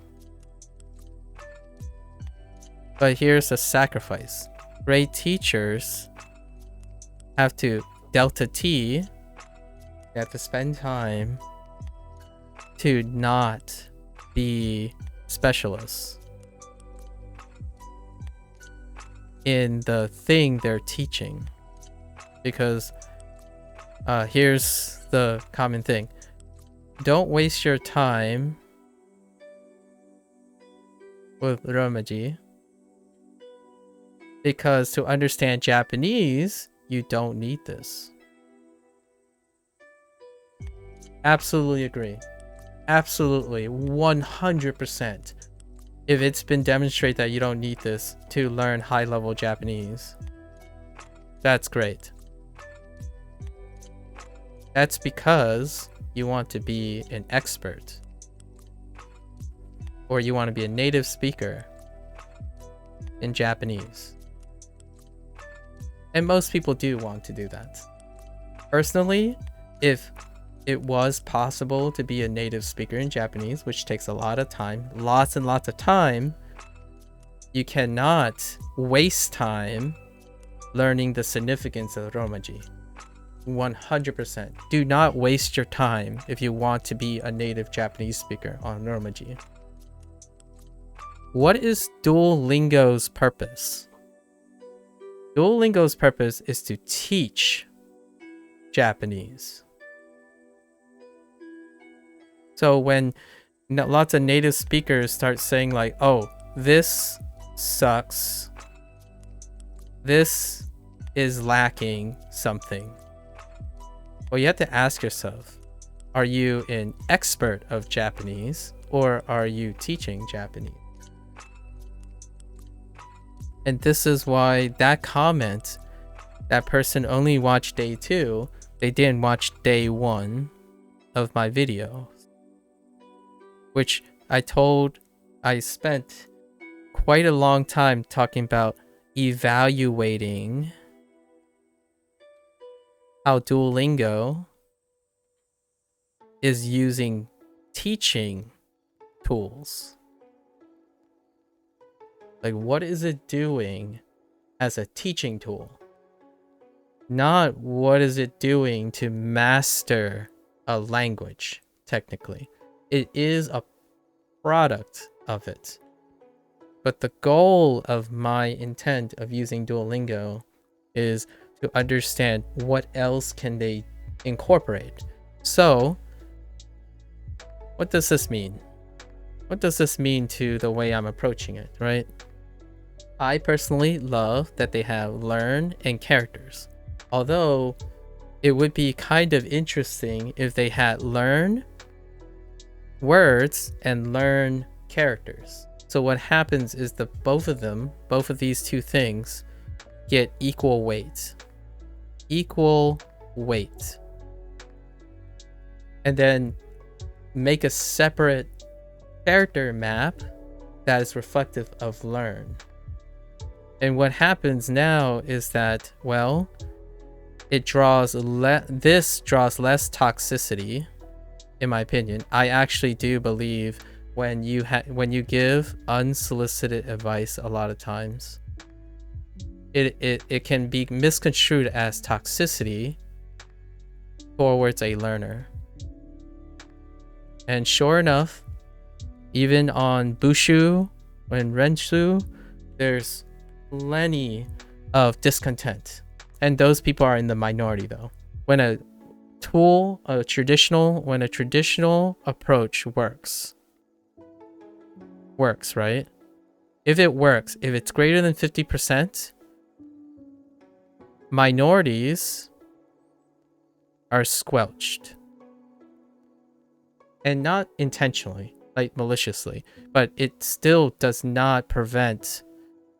But here's the sacrifice. Great teachers have to delta T. They have to spend time to not be specialists in the thing they're teaching. Because here's the common thing. Don't waste your time with Romaji, because to understand Japanese, you don't need this. Absolutely agree. Absolutely, 100%. If it's been demonstrated that you don't need this to learn high-level Japanese, that's great. That's because you want to be an expert, or you want to be a native speaker in Japanese. And most people do want to do that. Personally, if it was possible to be a native speaker in Japanese, which takes a lot of time, lots and lots of time, you cannot waste time learning the significance of Romaji. 100%. Do not waste your time if you want to be a native Japanese speaker on Romaji. What is Duolingo's purpose? Duolingo's purpose is to teach Japanese. So when lots of native speakers start saying like, oh, this sucks, this is lacking something, well, you have to ask yourself, are you an expert of Japanese or are you teaching Japanese? And this is why that comment, that person only watched day 2, they didn't watch day 1 of my video, which I spent quite a long time talking about evaluating how Duolingo is using teaching tools. Like, what is it doing as a teaching tool? Not what is it doing to master a language, technically. It is a product of it. But the goal of my intent of using Duolingo is to understand what else can they incorporate. So, what does this mean? What does this mean to the way I'm approaching it, right? I personally love that they have learn and characters. Although it would be kind of interesting if they had learn words and learn characters. So what happens is that both of these two things get equal weight. Equal weight. And then make a separate character map that is reflective of learn. And what happens now is that, well, it draws this draws less toxicity, in my opinion. I actually do believe when you give unsolicited advice, a lot of times it can be misconstrued as toxicity towards a learner. And sure enough, even on Bushu and Renshu, there's plenty of discontent. And those people are in the minority though. When a traditional approach works, right? If it works, if it's greater than 50%, minorities are squelched. And not intentionally, like maliciously, but it still does not prevent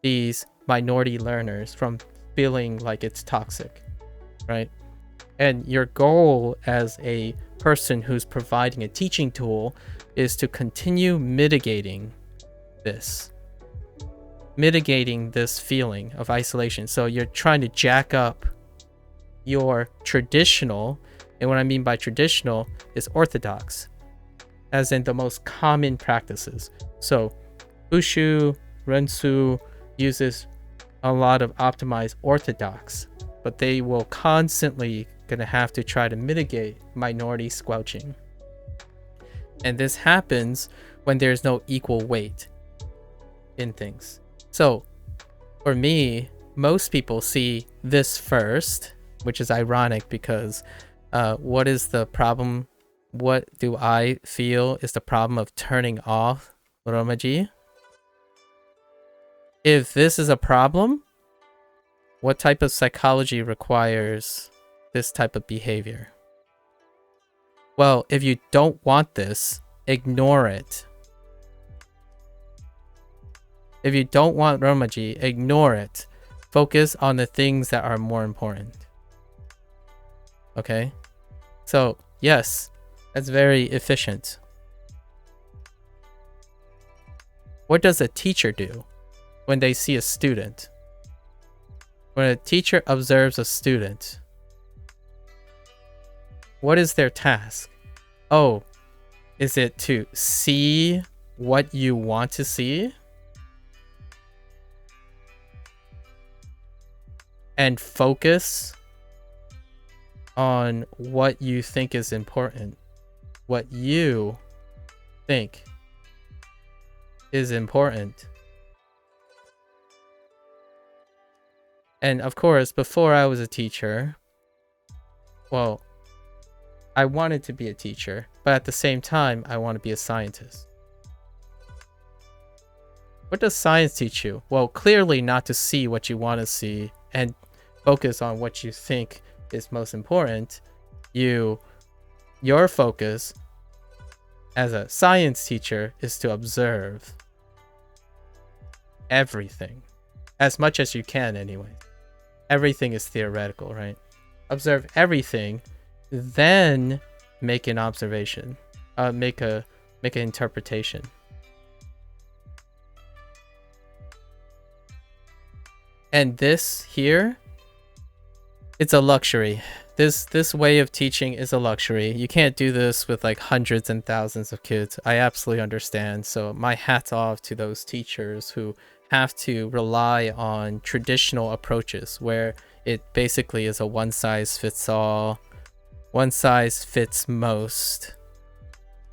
these minority learners from feeling like it's toxic, right? And your goal as a person who's providing a teaching tool is to continue mitigating this feeling of isolation. So you're trying to jack up your traditional, and what I mean by traditional is orthodox, as in the most common practices. So Bushu, Rensu uses a lot of optimized orthodox, but they will constantly gonna have to try to mitigate minority squelching. And this happens when there's no equal weight in things. So for me, most people see this first, which is ironic because what is the problem? What do I feel is the problem of turning off Romaji? If this is a problem, what type of psychology requires this type of behavior? Well, if you don't want this, ignore it. If you don't want Romaji, ignore it. Focus on the things that are more important. Okay? So yes, that's very efficient. What does a teacher do when they see a student? When a teacher observes a student, what is their task? Oh, is it to see what you want to see and focus on what you think is important? What you think is important. And of course, before I was a teacher, well, I wanted to be a teacher, but at the same time, I want to be a scientist. What does science teach you? Well, clearly not to see what you want to see and focus on what you think is most important. Your focus as a science teacher is to observe everything as much as you can anyway. Everything is theoretical, right? Observe everything, then make an observation, make an interpretation. And this here, it's a luxury. This way of teaching is a luxury. You can't do this with like hundreds and thousands of kids. I absolutely understand. So my hat's off to those teachers who have to rely on traditional approaches where it basically is a one size fits all, one size fits most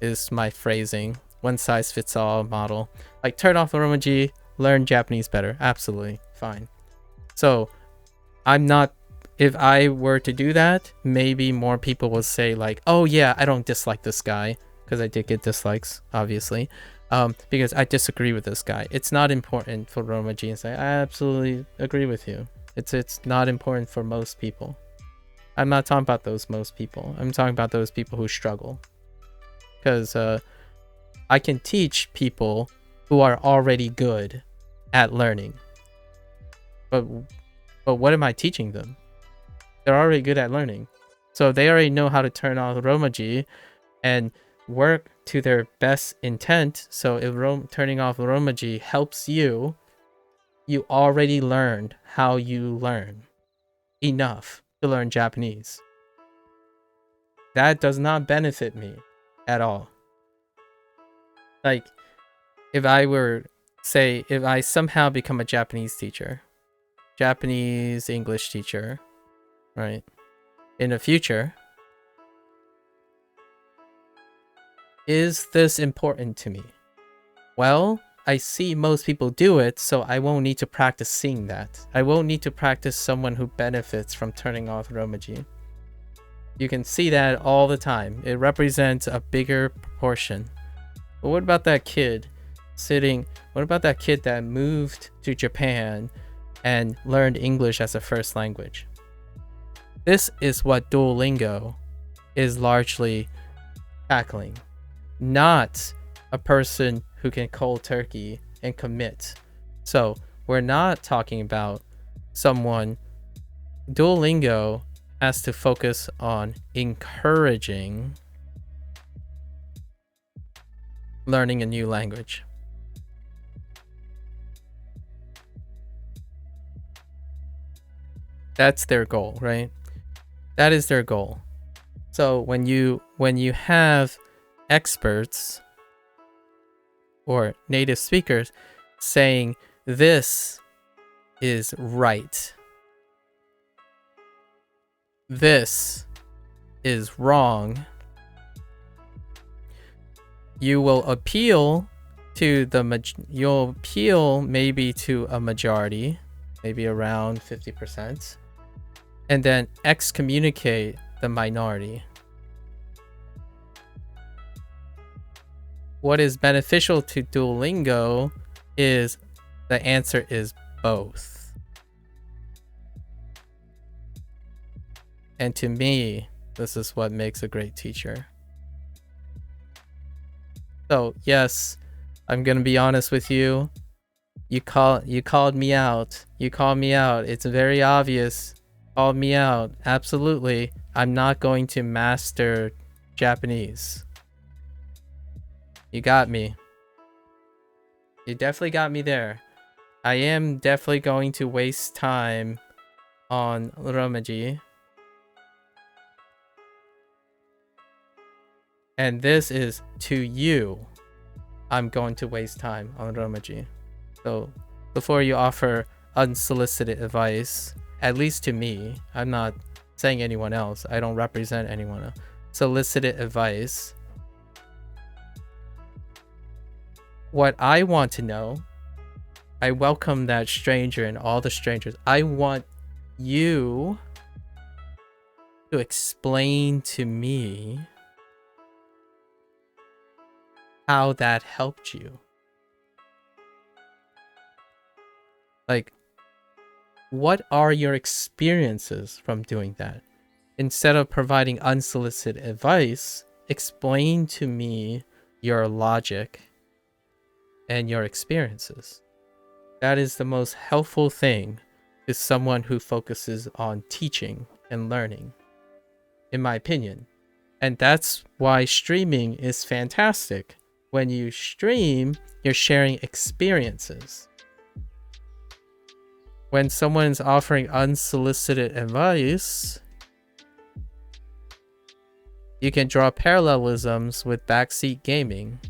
is my phrasing. One size fits all model. Like turn off Romaji, learn Japanese better. Absolutely fine. So I'm not, if I were to do that, maybe more people will say like, oh yeah, I don't dislike this guy, because I did get dislikes, obviously, because I disagree with this guy. It's not important for Romaji and say, I absolutely agree with you. It's not important for most people. I'm not talking about those most people. I'm talking about those people who struggle. Because I can teach people who are already good at learning. But what am I teaching them? They're already good at learning. So they already know how to turn off Romaji and work to their best intent. So if turning off Romaji helps you, you already learned how you learn enough to learn Japanese. That does not benefit me at all. Like, if I were, say, if I somehow become a Japanese teacher, Japanese English teacher, right, in the future, is this important to me? Well, I see most people do it, so I won't need to practice seeing that. I won't need to practice someone who benefits from turning off Romaji. You can see that all the time. It represents a bigger proportion. But what about that kid what about that kid that moved to Japan and learned English as a first language? This is what Duolingo is largely tackling. Not a person who can cold turkey and commit. So we're not talking about someone. Duolingo has to focus on encouraging learning a new language. That's their goal, right? That is their goal. So when you have experts or native speakers saying this is right, this is wrong, you will appeal to you'll appeal maybe to a majority, maybe around 50%, and then excommunicate the minority. What is beneficial to Duolingo is the answer is both. And to me, this is what makes a great teacher. So yes, I'm gonna be honest with you. You called me out. It's very obvious. Call me out. Absolutely. I'm not going to master Japanese. You got me. You definitely got me there. I am definitely going to waste time on Romaji. And this is to you. I'm going to waste time on Romaji. So before you offer unsolicited advice, at least to me, I'm not saying anyone else. I don't represent anyone else. Solicited advice. What I want to know, I welcome that stranger and all the strangers. I want you to explain to me how that helped you. Like, what are your experiences from doing that? Instead of providing unsolicited advice, explain to me your logic and your experiences. That is the most helpful thing to someone who focuses on teaching and learning, in my opinion. And that's why streaming is fantastic. When you stream, you're sharing experiences. When someone's offering unsolicited advice, you can draw parallelisms with backseat gaming.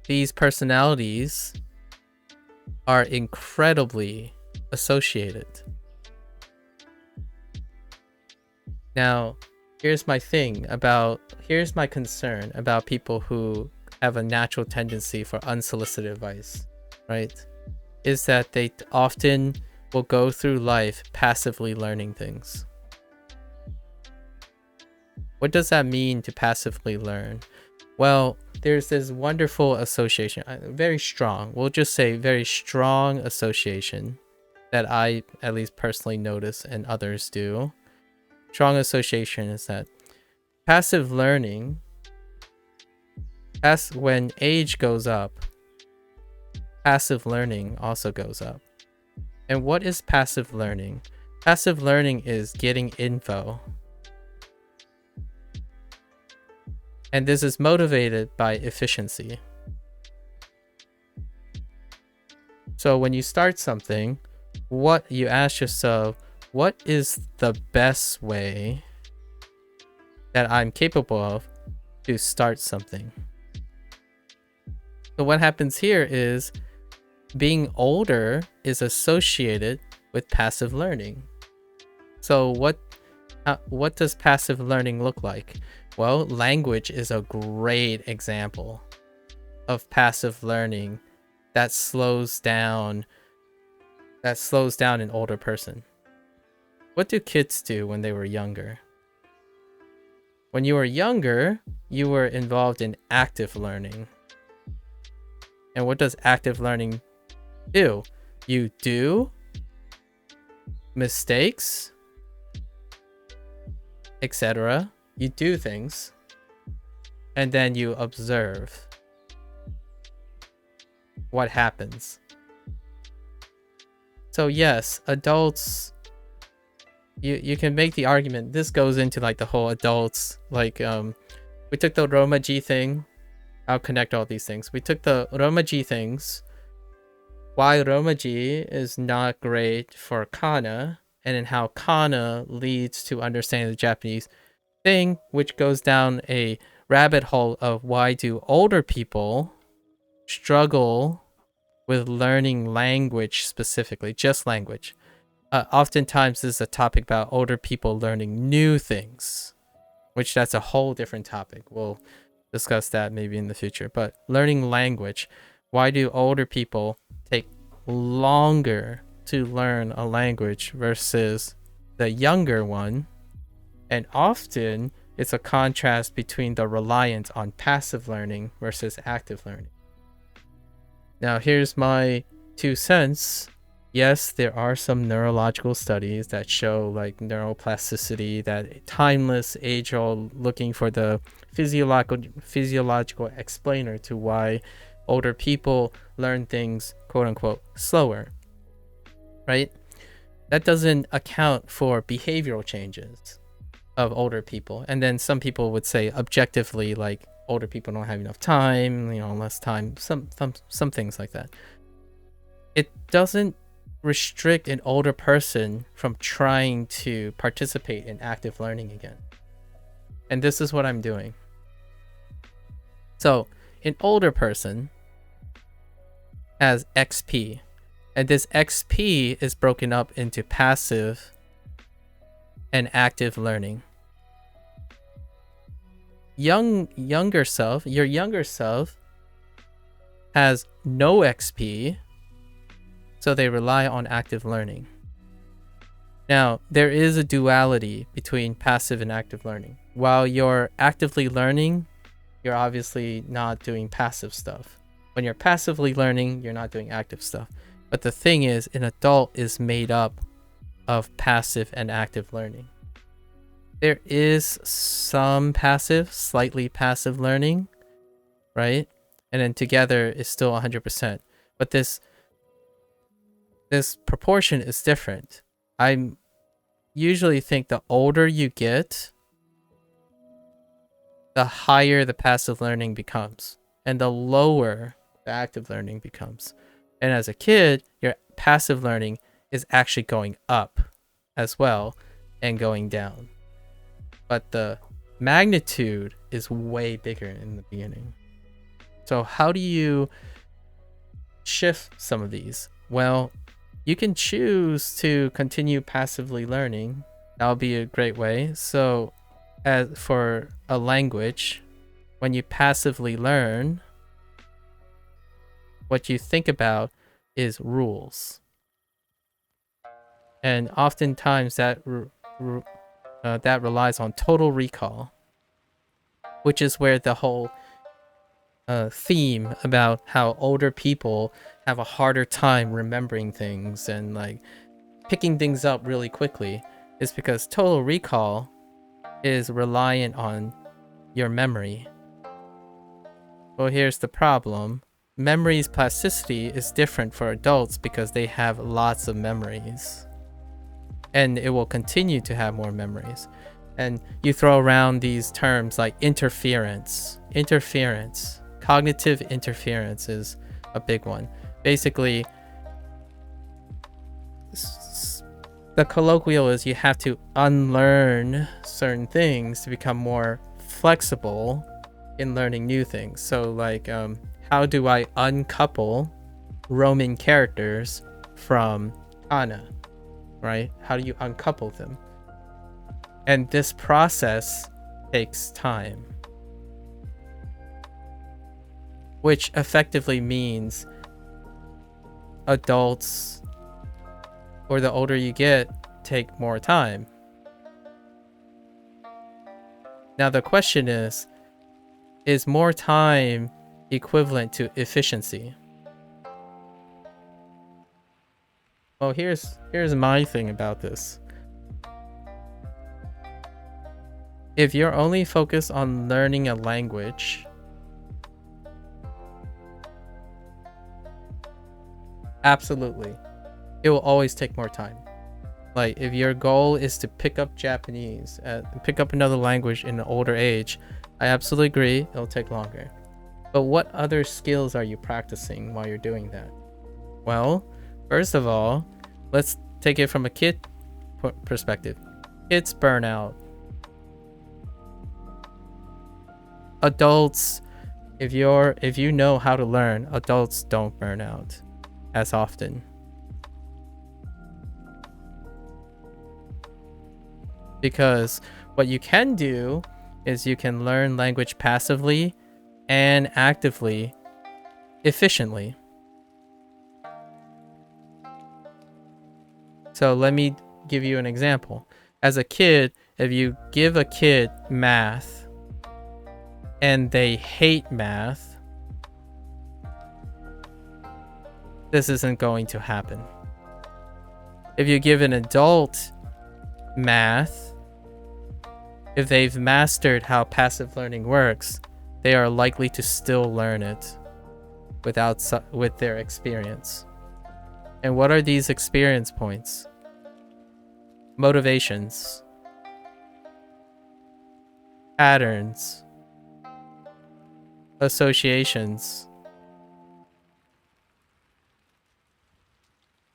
These personalities are incredibly associated. Now, here's my concern about people who have a natural tendency for unsolicited advice, right? Is that they often will go through life passively learning things. What does that mean to passively learn? Well, there's this wonderful association, very strong, we'll just say very strong association that I at least personally notice and others do. Strong association is that passive learning, when age goes up, passive learning also goes up. And what is passive learning? Passive learning is getting info. And this is motivated by efficiency. So when you start something, what you ask yourself, what is the best way that I'm capable of to start something? So what happens here is being older is associated with passive learning. So what does passive learning look like? Well, language is a great example of passive learning that slows down an older person. What do kids do when they were younger? When you were younger, you were involved in active learning. And what does active learning do? You do mistakes, etc. You do things, and then you observe what happens. So yes, adults, you can make the argument, this goes into like the whole adults, like we took the Romaji thing. I'll connect all these things. We took the Romaji things, why Romaji is not great for kana, and then how kana leads to understanding the Japanese thing, which goes down a rabbit hole of why do older people struggle with learning language specifically, just language. Oftentimes this is a topic about older people learning new things, which that's a whole different topic. We'll discuss that maybe in the future. But learning language, why do older people take longer to learn a language versus the younger one? And often it's a contrast between the reliance on passive learning versus active learning. Now here's my 2 cents. Yes, there are some neurological studies that show like neuroplasticity, that timeless, age-old, looking for the physiological explainer to why older people learn things, quote unquote, slower. right? That doesn't account for behavioral changes of older people. And then some people would say objectively, like older people don't have enough time, less time, some things like that. It doesn't restrict an older person from trying to participate in active learning again. And this is what I'm doing. So an older person has XP, and this XP is broken up into passive and active learning. Your younger self has no XP, so they rely on active learning. Now, there is a duality between passive and active learning. While you're actively learning, you're obviously not doing passive stuff. When you're passively learning, you're not doing active stuff. But the thing is, an adult is made up of passive and active learning. There is some passive, slightly passive learning, right? And then together is still 100%. But this proportion is different. I usually think the older you get, the higher the passive learning becomes, and the lower the active learning becomes. And as a kid, your passive learning is actually going up as well and going down. But the magnitude is way bigger in the beginning. So how do you shift some of these? Well, you can choose to continue passively learning. That'll be a great way. So as for a language, when you passively learn, what you think about is rules. And oftentimes that relies on total recall, which is where the whole theme about how older people have a harder time remembering things and like picking things up really quickly is because total recall is reliant on your memory. Well, here's the problem. Memory's plasticity is different for adults because they have lots of memories. And it will continue to have more memories. And you throw around these terms like interference. Cognitive interference is a big one. Basically, the colloquial is you have to unlearn certain things to become more flexible in learning new things. So like, how do I uncouple Roman characters from kana, right? How do you uncouple them? And this process takes time, which effectively means adults, or the older you get, take more time. Now the question is more time equivalent to efficiency? Well, here's my thing about this. If you're only focused on learning a language, absolutely, it will always take more time. Like if your goal is to pick up Japanese, pick up another language in an older age, I absolutely agree, it'll take longer. But what other skills are you practicing while you're doing that? Well, first of all, let's take it from a kid perspective. Kids burn out. Adults, if you know how to learn, adults don't burn out as often. Because what you can do is you can learn language passively and actively, efficiently. So let me give you an example. As a kid, if you give a kid math and they hate math, this isn't going to happen. If you give an adult math, if they've mastered how passive learning works, they are likely to still learn it with their experience. And what are these experience points? Motivations, patterns, associations.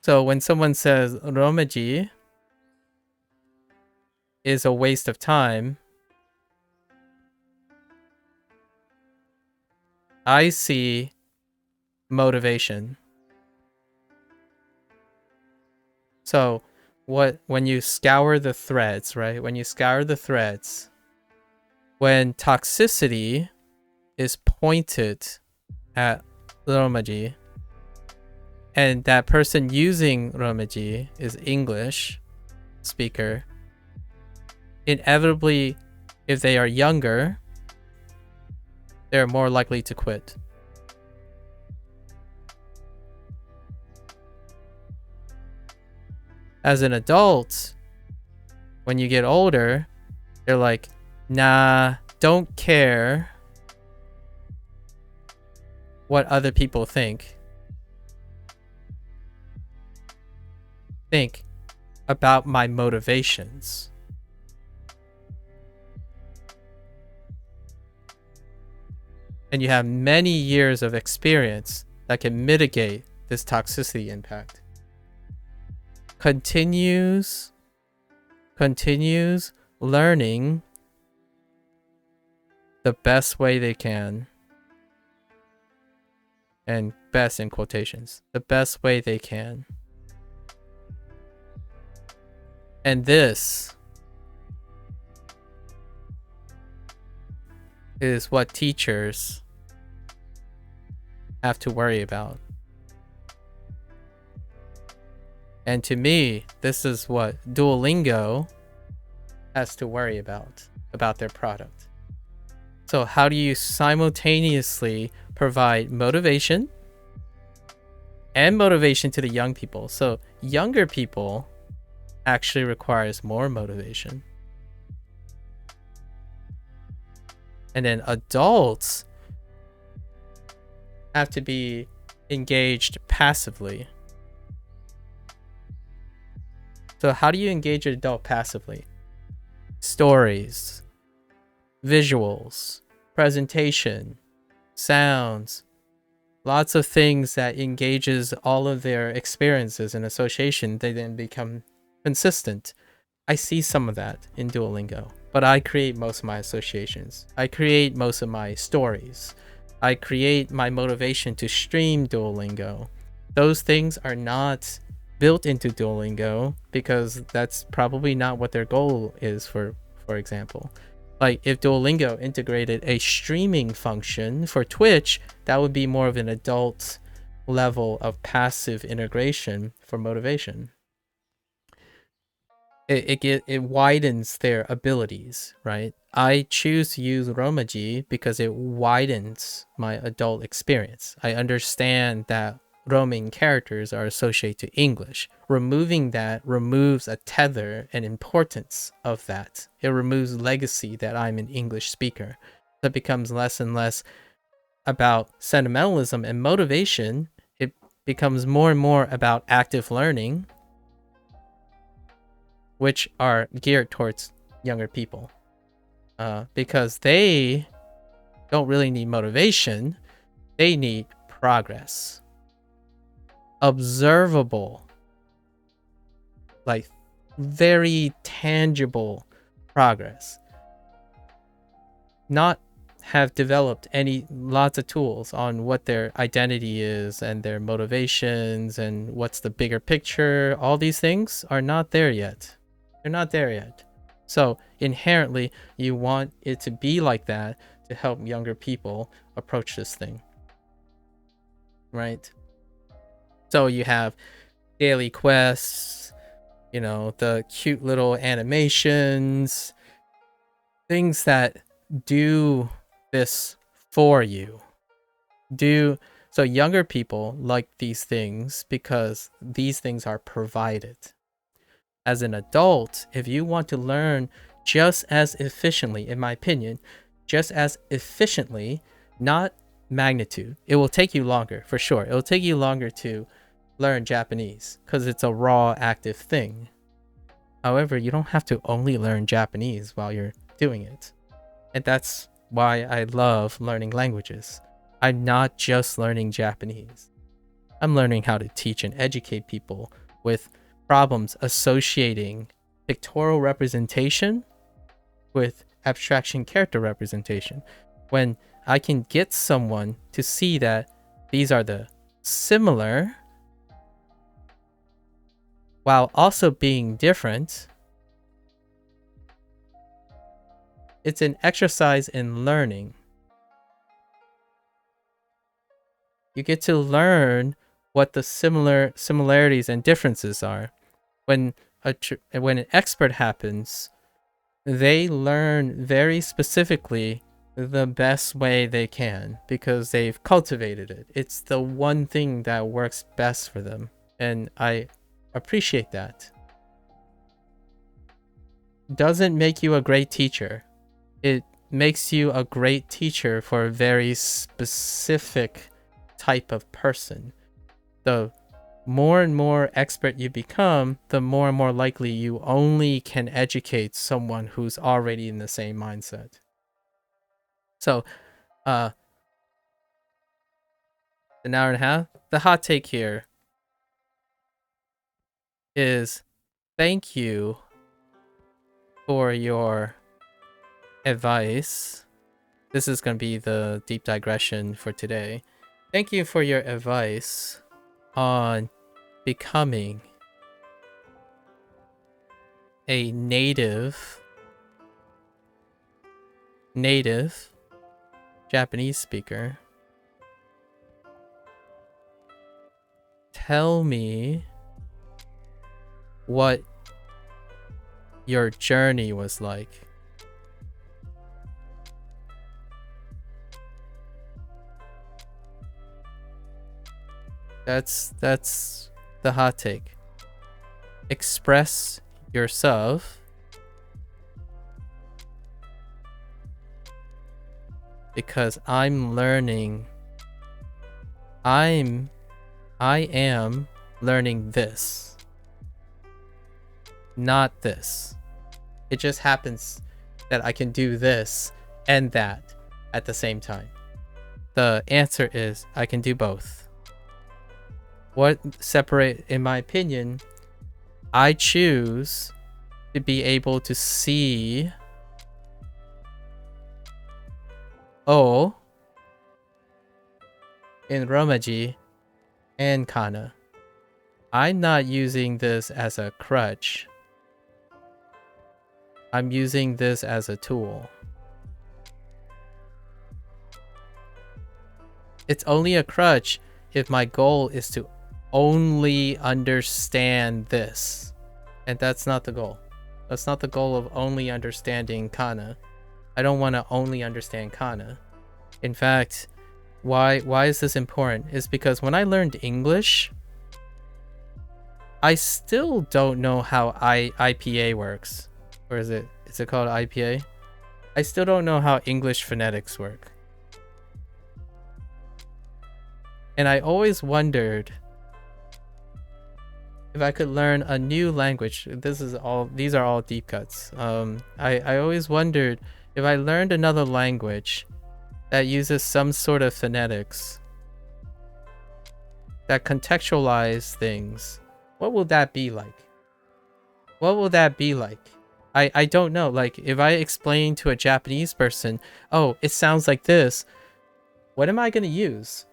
So when someone says romaji is a waste of time, I see motivation. So when you scour the threads, right? When you scour the threads, when toxicity is pointed at romaji, and that person using romaji is English speaker, inevitably, if they are younger, they're more likely to quit. As an adult, when you get older, they're like, nah, don't care what other people think. Think about my motivations. And you have many years of experience that can mitigate this toxicity impact. Continues learning the best way they can. And best in quotations, the best way they can. And this is what teachers have to worry about. And to me, this is what Duolingo has to worry about their product. So how do you simultaneously provide motivation and motivation to the young people? So younger people actually requires more motivation. And then adults have to be engaged passively. So how do you engage an adult passively? Stories, visuals, presentation, sounds, lots of things that engages all of their experiences and association. They then become consistent. I see some of that in Duolingo, but I create most of my associations. I create most of my stories. I create my motivation to stream Duolingo. Those things are not built into Duolingo because that's probably not what their goal is, for example. Like if Duolingo integrated a streaming function for Twitch, that would be more of an adult level of passive integration for motivation. It widens their abilities, right? I choose to use Romaji because it widens my adult experience. I understand that roaming characters are associated to English. Removing that removes a tether and importance of that. It removes legacy that I'm an English speaker. That becomes less and less about sentimentalism and motivation. It becomes more and more about active learning, which are geared towards younger people. Because they don't really need motivation. They need progress. Observable, like very tangible progress. Not have developed lots of tools on what their identity is and their motivations and what's the bigger picture. All these things are not there yet. They're not there yet. So inherently, you want it to be like that to help younger people approach this thing, right? So you have daily quests, the cute little animations, things that do this for you. So younger people like these things because these things are provided. As an adult, if you want to learn just as efficiently, in my opinion, just as efficiently, not magnitude. It will take you longer, for sure. It will take you longer to learn Japanese because it's a raw, active thing. However, you don't have to only learn Japanese while you're doing it. And that's why I love learning languages. I'm not just learning Japanese. I'm learning how to teach and educate people with problems associating pictorial representation with abstraction character representation. When I can get someone to see that these are the similar while also being different, it's an exercise in learning. You get to learn what the similarities and differences are. When an expert happens, they learn very specifically the best way they can because they've cultivated it. It's the one thing that works best for them, and I appreciate that. Doesn't make you a great teacher. It makes you a great teacher for a very specific type of person. The more and more expert you become, the more and more likely you only can educate someone who's already in the same mindset. So, an hour and a half. The hot take here is thank you for your advice. This is going to be the deep digression for today. Thank you for your advice on becoming a native Japanese speaker. Tell me what your journey was like. That's the hot take. Express yourself because I'm learning. I am learning this, not this. It just happens that I can do this and that at the same time. The answer is I can do both. What separate, in my opinion, I choose to be able to see O in Romaji and Kana. I'm not using this as a crutch. I'm using this as a tool. It's only a crutch if my goal is to only understand this. And that's not the goal. That's not the goal of only understanding Kana. I don't want to only understand Kana. In fact, why is this important? Is because when I learned English, I still don't know how IPA works. Or is it called IPA? I still don't know how English phonetics work. And I always wondered if I could learn a new language. These are all deep cuts. I always wondered if I learned another language that uses some sort of phonetics that contextualize things, what will that be like? What will that be like? I don't know. Like, if I explain to a Japanese person, oh, it sounds like this, what am I going to use?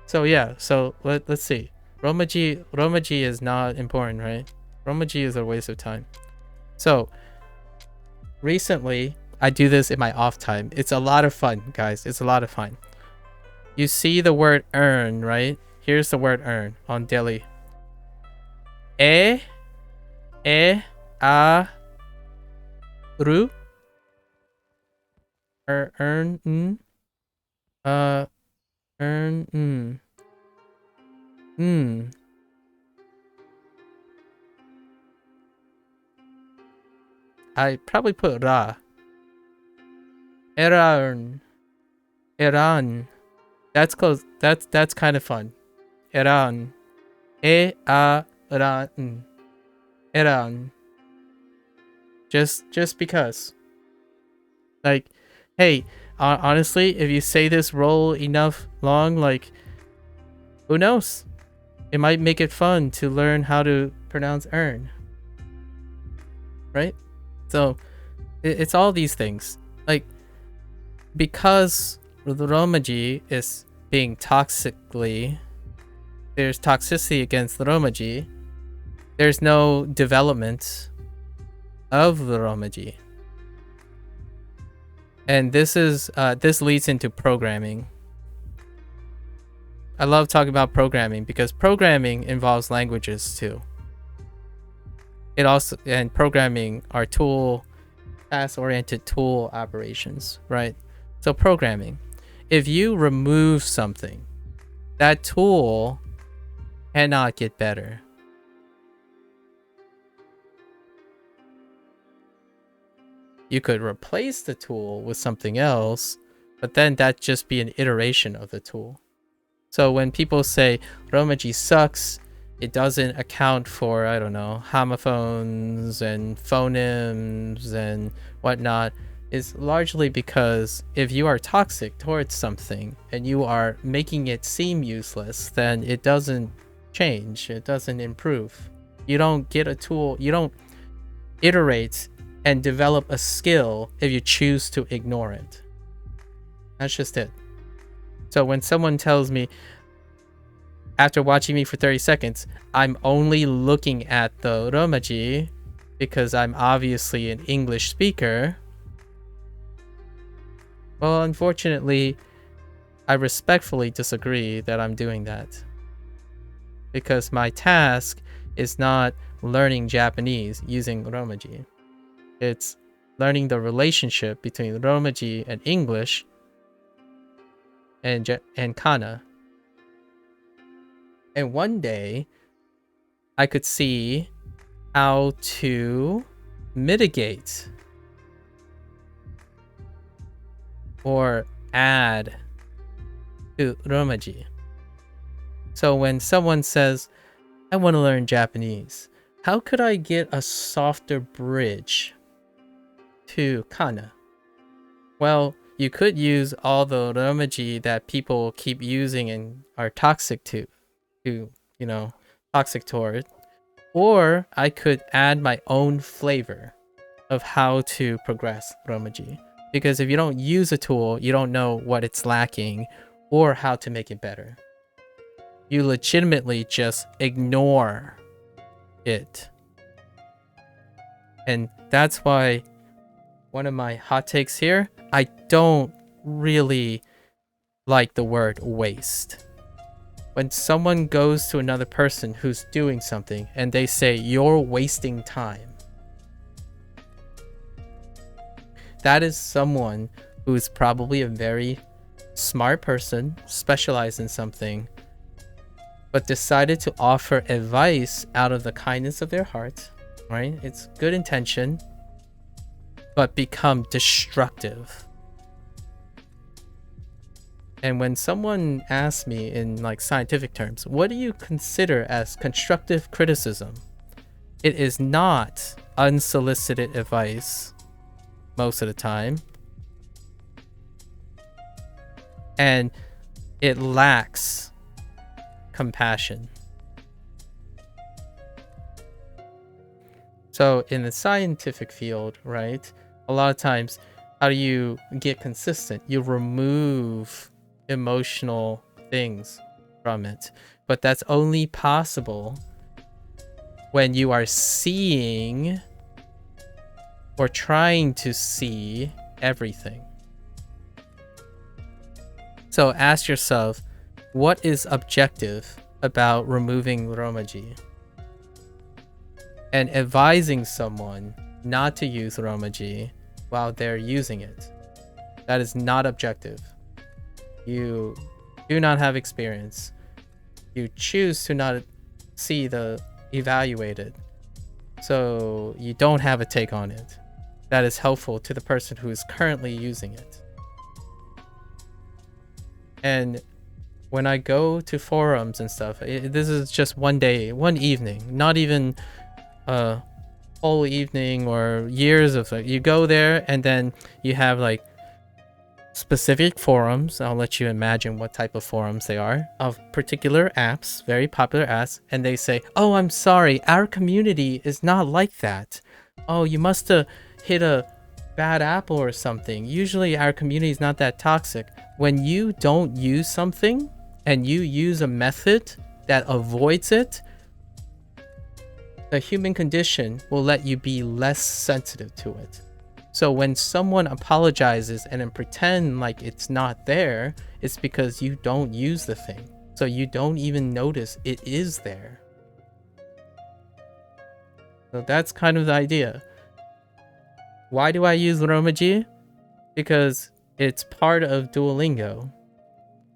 So yeah, so let's see. Romaji is not important, right? Romaji is a waste of time. So recently, I do this in my off time. It's a lot of fun, guys. It's a lot of fun. You see the word earn, right? Here's the word earn on daily. A ru earn earn I probably put ra. Earn. Eran. That's close. That's kind of fun. Eran. E-a-ran. Eran. Just because. Like, hey, honestly, if you say this role enough long, like, who knows? It might make it fun to learn how to pronounce earn. Right? So, it's all these things. Like, because the Romaji is being toxically, there's toxicity against the Romaji, there's no development of the Romaji. And this leads into programming. I love talking about programming because programming involves languages too. And programming are task-oriented tool operations, right? So programming, if you remove something, that tool cannot get better. You could replace the tool with something else, but then that'd just be an iteration of the tool. So when people say Romaji sucks, it doesn't account for, I don't know, homophones and phonemes and whatnot, is largely because if you are toxic towards something and you are making it seem useless, then it doesn't change, it doesn't improve. You don't get a tool, you don't iterate and develop a skill if you choose to ignore it. That's just it. So when someone tells me, after watching me for 30 seconds, I'm only looking at the Romaji because I'm obviously an English speaker, well, unfortunately, I respectfully disagree that I'm doing that. Because my task is not learning Japanese using Romaji. It's learning the relationship between Romaji and English and Kana. And one day, I could see how to mitigate or add to Romaji. So when someone says, I want to learn Japanese, how could I get a softer bridge to Kana? Well, you could use all the Romaji that people keep using and are toxic toxic toward. Or I could add my own flavor of how to progress Romaji. Because if you don't use a tool, you don't know what it's lacking or how to make it better. You legitimately just ignore it. And that's why one of my hot takes here, I don't really like the word waste. When someone goes to another person who's doing something and they say, you're wasting time, that is someone who's probably a very smart person, specialized in something, but decided to offer advice out of the kindness of their heart, right? It's good intention, but become destructive. And when someone asks me in like scientific terms, what do you consider as constructive criticism? It is not unsolicited advice most of the time. And it lacks compassion. So in the scientific field, right, a lot of times, how do you get consistent? You remove emotional things from it. But that's only possible when you are seeing or trying to see everything. So ask yourself, what is objective about removing Romaji? And advising someone not to use Romaji while they're using it. That is not objective. You do not have experience. You choose to not see the evaluated. So you don't have a take on it that is helpful to the person who is currently using it. And when I go to forums and stuff, this is just one day, one evening, not even a whole evening or years of it. You go there and then you have like specific forums. I'll let you imagine what type of forums they are, of particular apps, very popular apps, and they say, oh, I'm sorry, our community is not like that. Oh, you must have hit a bad apple or something. Usually our community is not that toxic. When you don't use something and you use a method that avoids it, the human condition will let you be less sensitive to it. So when someone apologizes and then pretend like it's not there, it's because you don't use the thing. So you don't even notice it is there. So that's kind of the idea. Why do I use Romaji? Because it's part of Duolingo.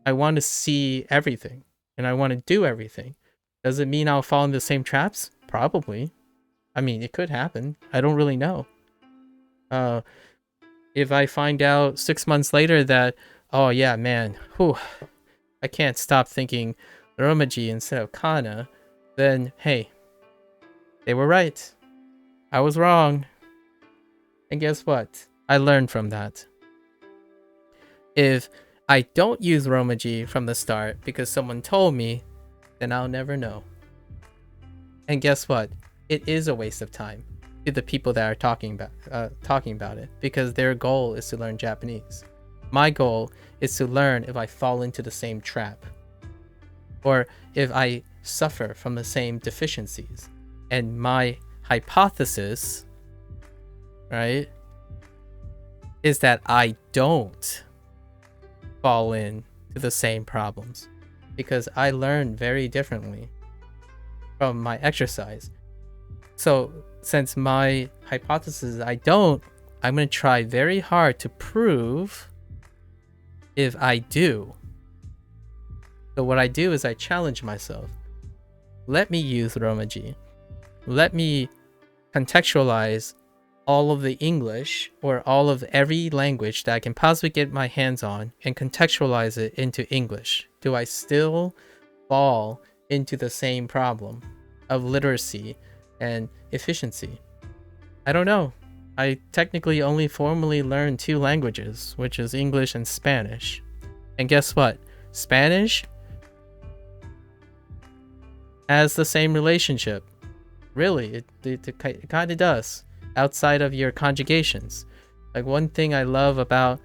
I want to see everything and I want to do everything. Does it mean I'll fall into the same traps? Probably. I mean, it could happen. I don't really know. If I find out 6 months later that, oh yeah, man, I can't stop thinking Romaji instead of Kana, then hey, they were right. I was wrong. And guess what? I learned from that. If I don't use Romaji from the start because someone told me, then I'll never know. And guess what? It is a waste of time to the people that are talking about it, because their goal is to learn Japanese. My goal is to learn if I fall into the same trap or if I suffer from the same deficiencies. And my hypothesis, right, is that I don't fall into the same problems because I learn very differently from my exercise. So since my hypothesis is I don't, I'm going to try very hard to prove if I do. So what I do is I challenge myself. Let me use Romaji. Let me contextualize all of the English or all of every language that I can possibly get my hands on and contextualize it into English. Do I still fall into the same problem of literacy and efficiency? I don't know. I technically only formally learned 2 languages, which is English and Spanish. And guess what? Spanish has the same relationship. Really, it kind of does, outside of your conjugations. Like, one thing I love about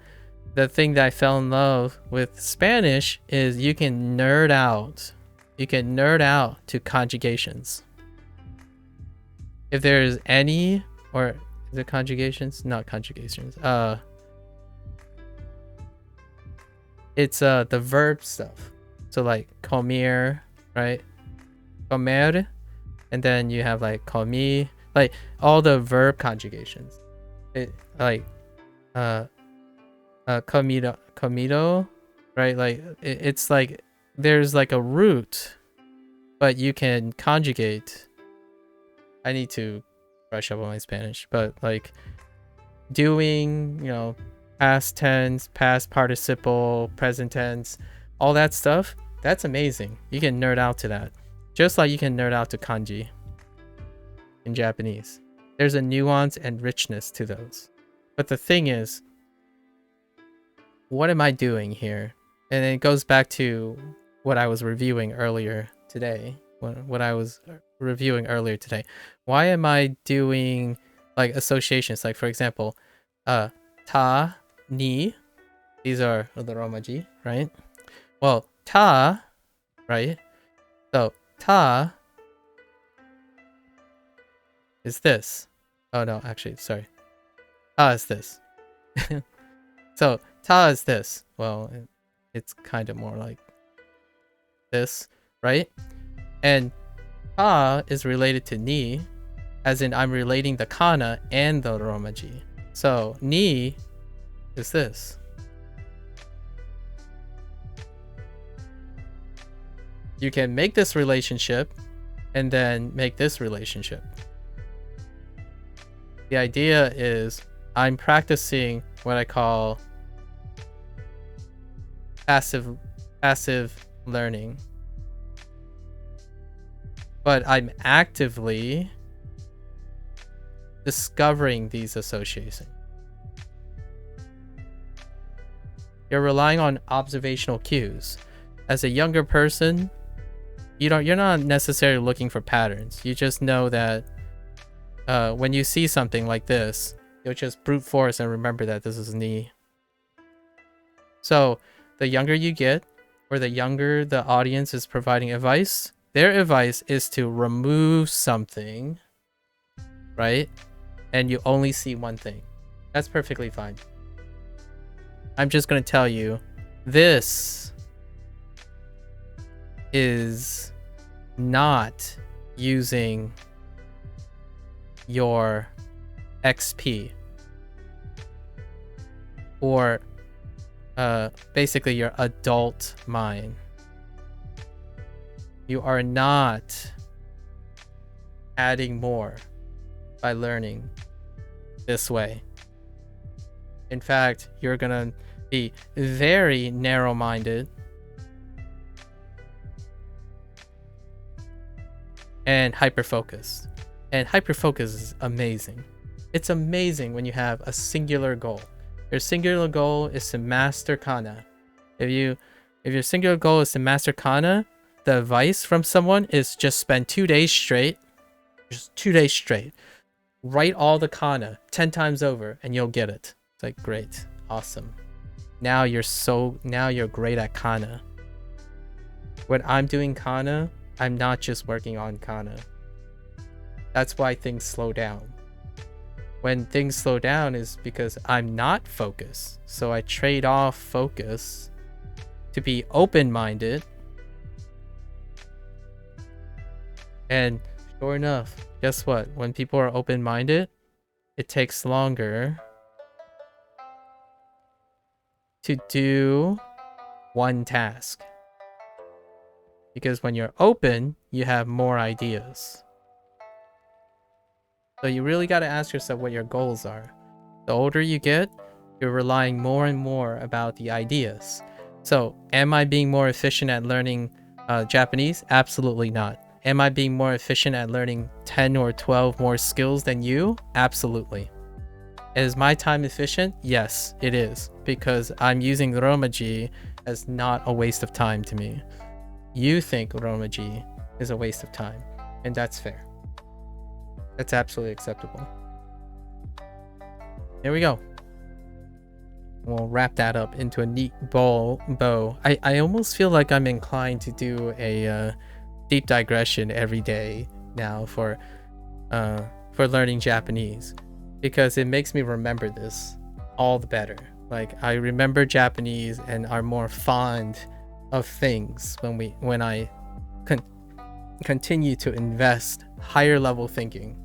the thing that I fell in love with Spanish is you can nerd out. You can nerd out to conjugations. If there's any, or the conjugations, not conjugations, it's the verb stuff. So like comer, right? Comer, and then you have like comi, like all the verb conjugations. It like comido, right? Like it's like there's like a root, but you can conjugate. I need to brush up on my Spanish, but like doing, you know, past tense, past participle, present tense, all that stuff, that's amazing. You can nerd out to that. Just like you can nerd out to kanji in Japanese. There's a nuance and richness to those. But the thing is, what am I doing here? And it goes back to what I was reviewing earlier today. What I was reviewing earlier today. Why am I doing like associations? Like, for example, ta, ni, these are the Romaji, right? Well, ta, right? So ta is this. Oh no, actually, sorry. Ta is this. So ta is this. Well, it's kind of more like this, right? And ta is related to ni, as in I'm relating the kana and the Romaji. So ni is this. You can make this relationship and then make this relationship. The idea is I'm practicing what I call passive passive learning. But I'm actively discovering these associations. You're relying on observational cues. As a younger person, you're not necessarily looking for patterns. You just know that when you see something like this, you'll just brute force and remember that this is knee. So the younger you get, or the younger the audience is providing advice, their advice is to remove something, right? And you only see one thing. That's perfectly fine. I'm just going to tell you, this is not using your XP or basically your adult mind. You are not adding more by learning this way. In fact, you're gonna be very narrow-minded and hyper-focused. And hyper-focus is amazing. It's amazing when you have a singular goal. Your singular goal is to master kana. If your singular goal is to master kana, the advice from someone is just spend 2 days straight. Just 2 days straight. Write all the kana 10 times over and you'll get it. It's like, great, awesome. Now you're great at kana. When I'm doing kana, I'm not just working on kana. That's why things slow down. When things slow down is because I'm not focused. So I trade off focus to be open-minded. And sure enough, guess what? When people are open-minded, it takes longer to do one task. Because when you're open, you have more ideas. So you really got to ask yourself what your goals are. The older you get, you're relying more and more about the ideas. So am I being more efficient at learning Japanese? Absolutely not. Am I being more efficient at learning 10 or 12 more skills than you? Absolutely. Is my time efficient? Yes, it is. Because I'm using Romaji as not a waste of time to me. You think Romaji is a waste of time, and that's fair. That's absolutely acceptable. There we go. We'll wrap that up into a neat bow. I almost feel like I'm inclined to do a deep digression every day now for learning Japanese, because it makes me remember this all the better. Like, I remember Japanese and are more fond of things when I continue to invest higher level thinking.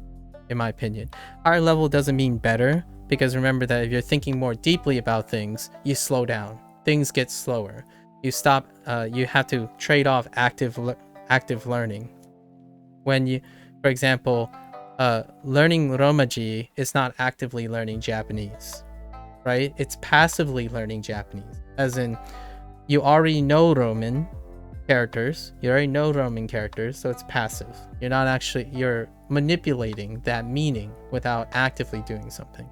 In my opinion, higher level doesn't mean better, because remember that if you're thinking more deeply about things, you slow down. Things get slower. You stop. You have to trade off active learning. When you, for example, learning Romaji is not actively learning Japanese, right? It's passively learning Japanese, as in you already know Roman characters. You already know Roman characters, so it's passive. You're manipulating that meaning without actively doing something.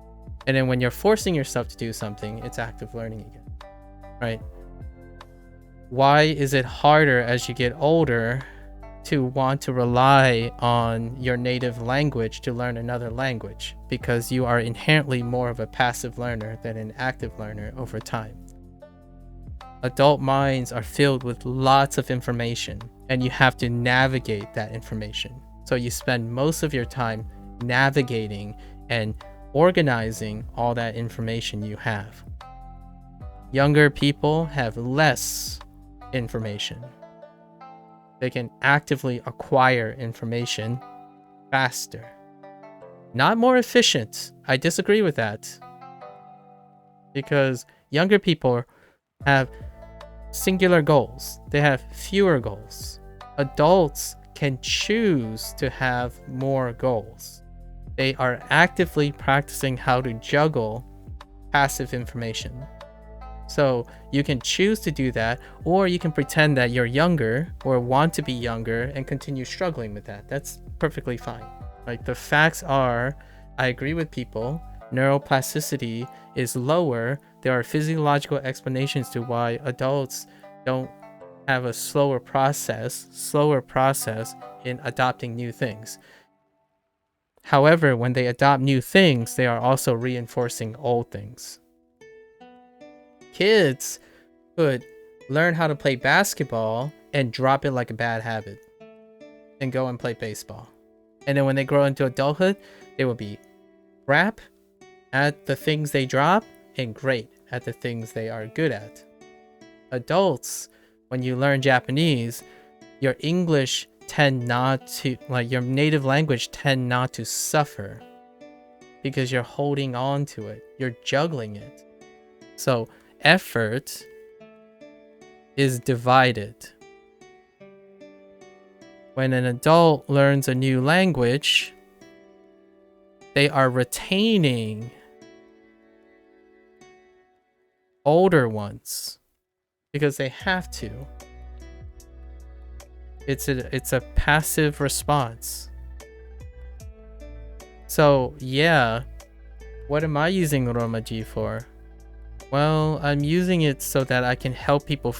And then when you're forcing yourself to do something, it's active learning again, right? Why is it harder as you get older to want to rely on your native language to learn another language? Because you are inherently more of a passive learner than an active learner over time. Adult minds are filled with lots of information, and you have to navigate that information. So you spend most of your time navigating and organizing all that information you have. Younger people have less information. They can actively acquire information faster. Not more efficient. I disagree with that. Because younger people have singular goals. They have fewer goals. Adults can choose to have more goals. They are actively practicing how to juggle passive information. So you can choose to do that, or you can pretend that you're younger or want to be younger and continue struggling with that. That's perfectly fine. Like, the facts are, I agree with people, neuroplasticity is lower. There are physiological explanations to why adults don't have a slower process in adopting new things. However, when they adopt new things, they are also reinforcing old things. Kids could learn how to play basketball and drop it like a bad habit and go and play baseball. And then when they grow into adulthood, they will be crap at the things they drop and great at the things they are good at. Adults, when you learn Japanese, your English tend not to, like, your native language tend not to suffer because you're holding on to it. You're juggling it. So effort is divided. When an adult learns a new language, they are retaining older ones because they have to. It's a passive response. So yeah, what am I using Romaji for? Well, I'm using it so that I can help people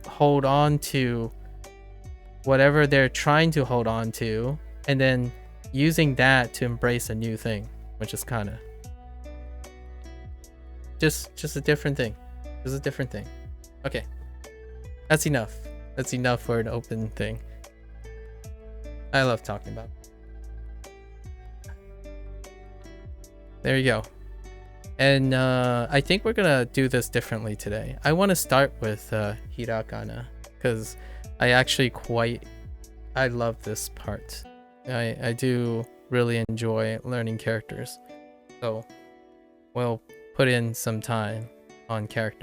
hold on to whatever they're trying to hold on to, and then using that to embrace a new thing, which is kind of just a different thing. Just a different thing. Okay, that's enough. That's enough for an open thing. I love talking about it. There you go. And I think we're gonna do this differently today. I want to start with Hirakana because I love this part. I do really enjoy learning characters. So we'll put in some time on character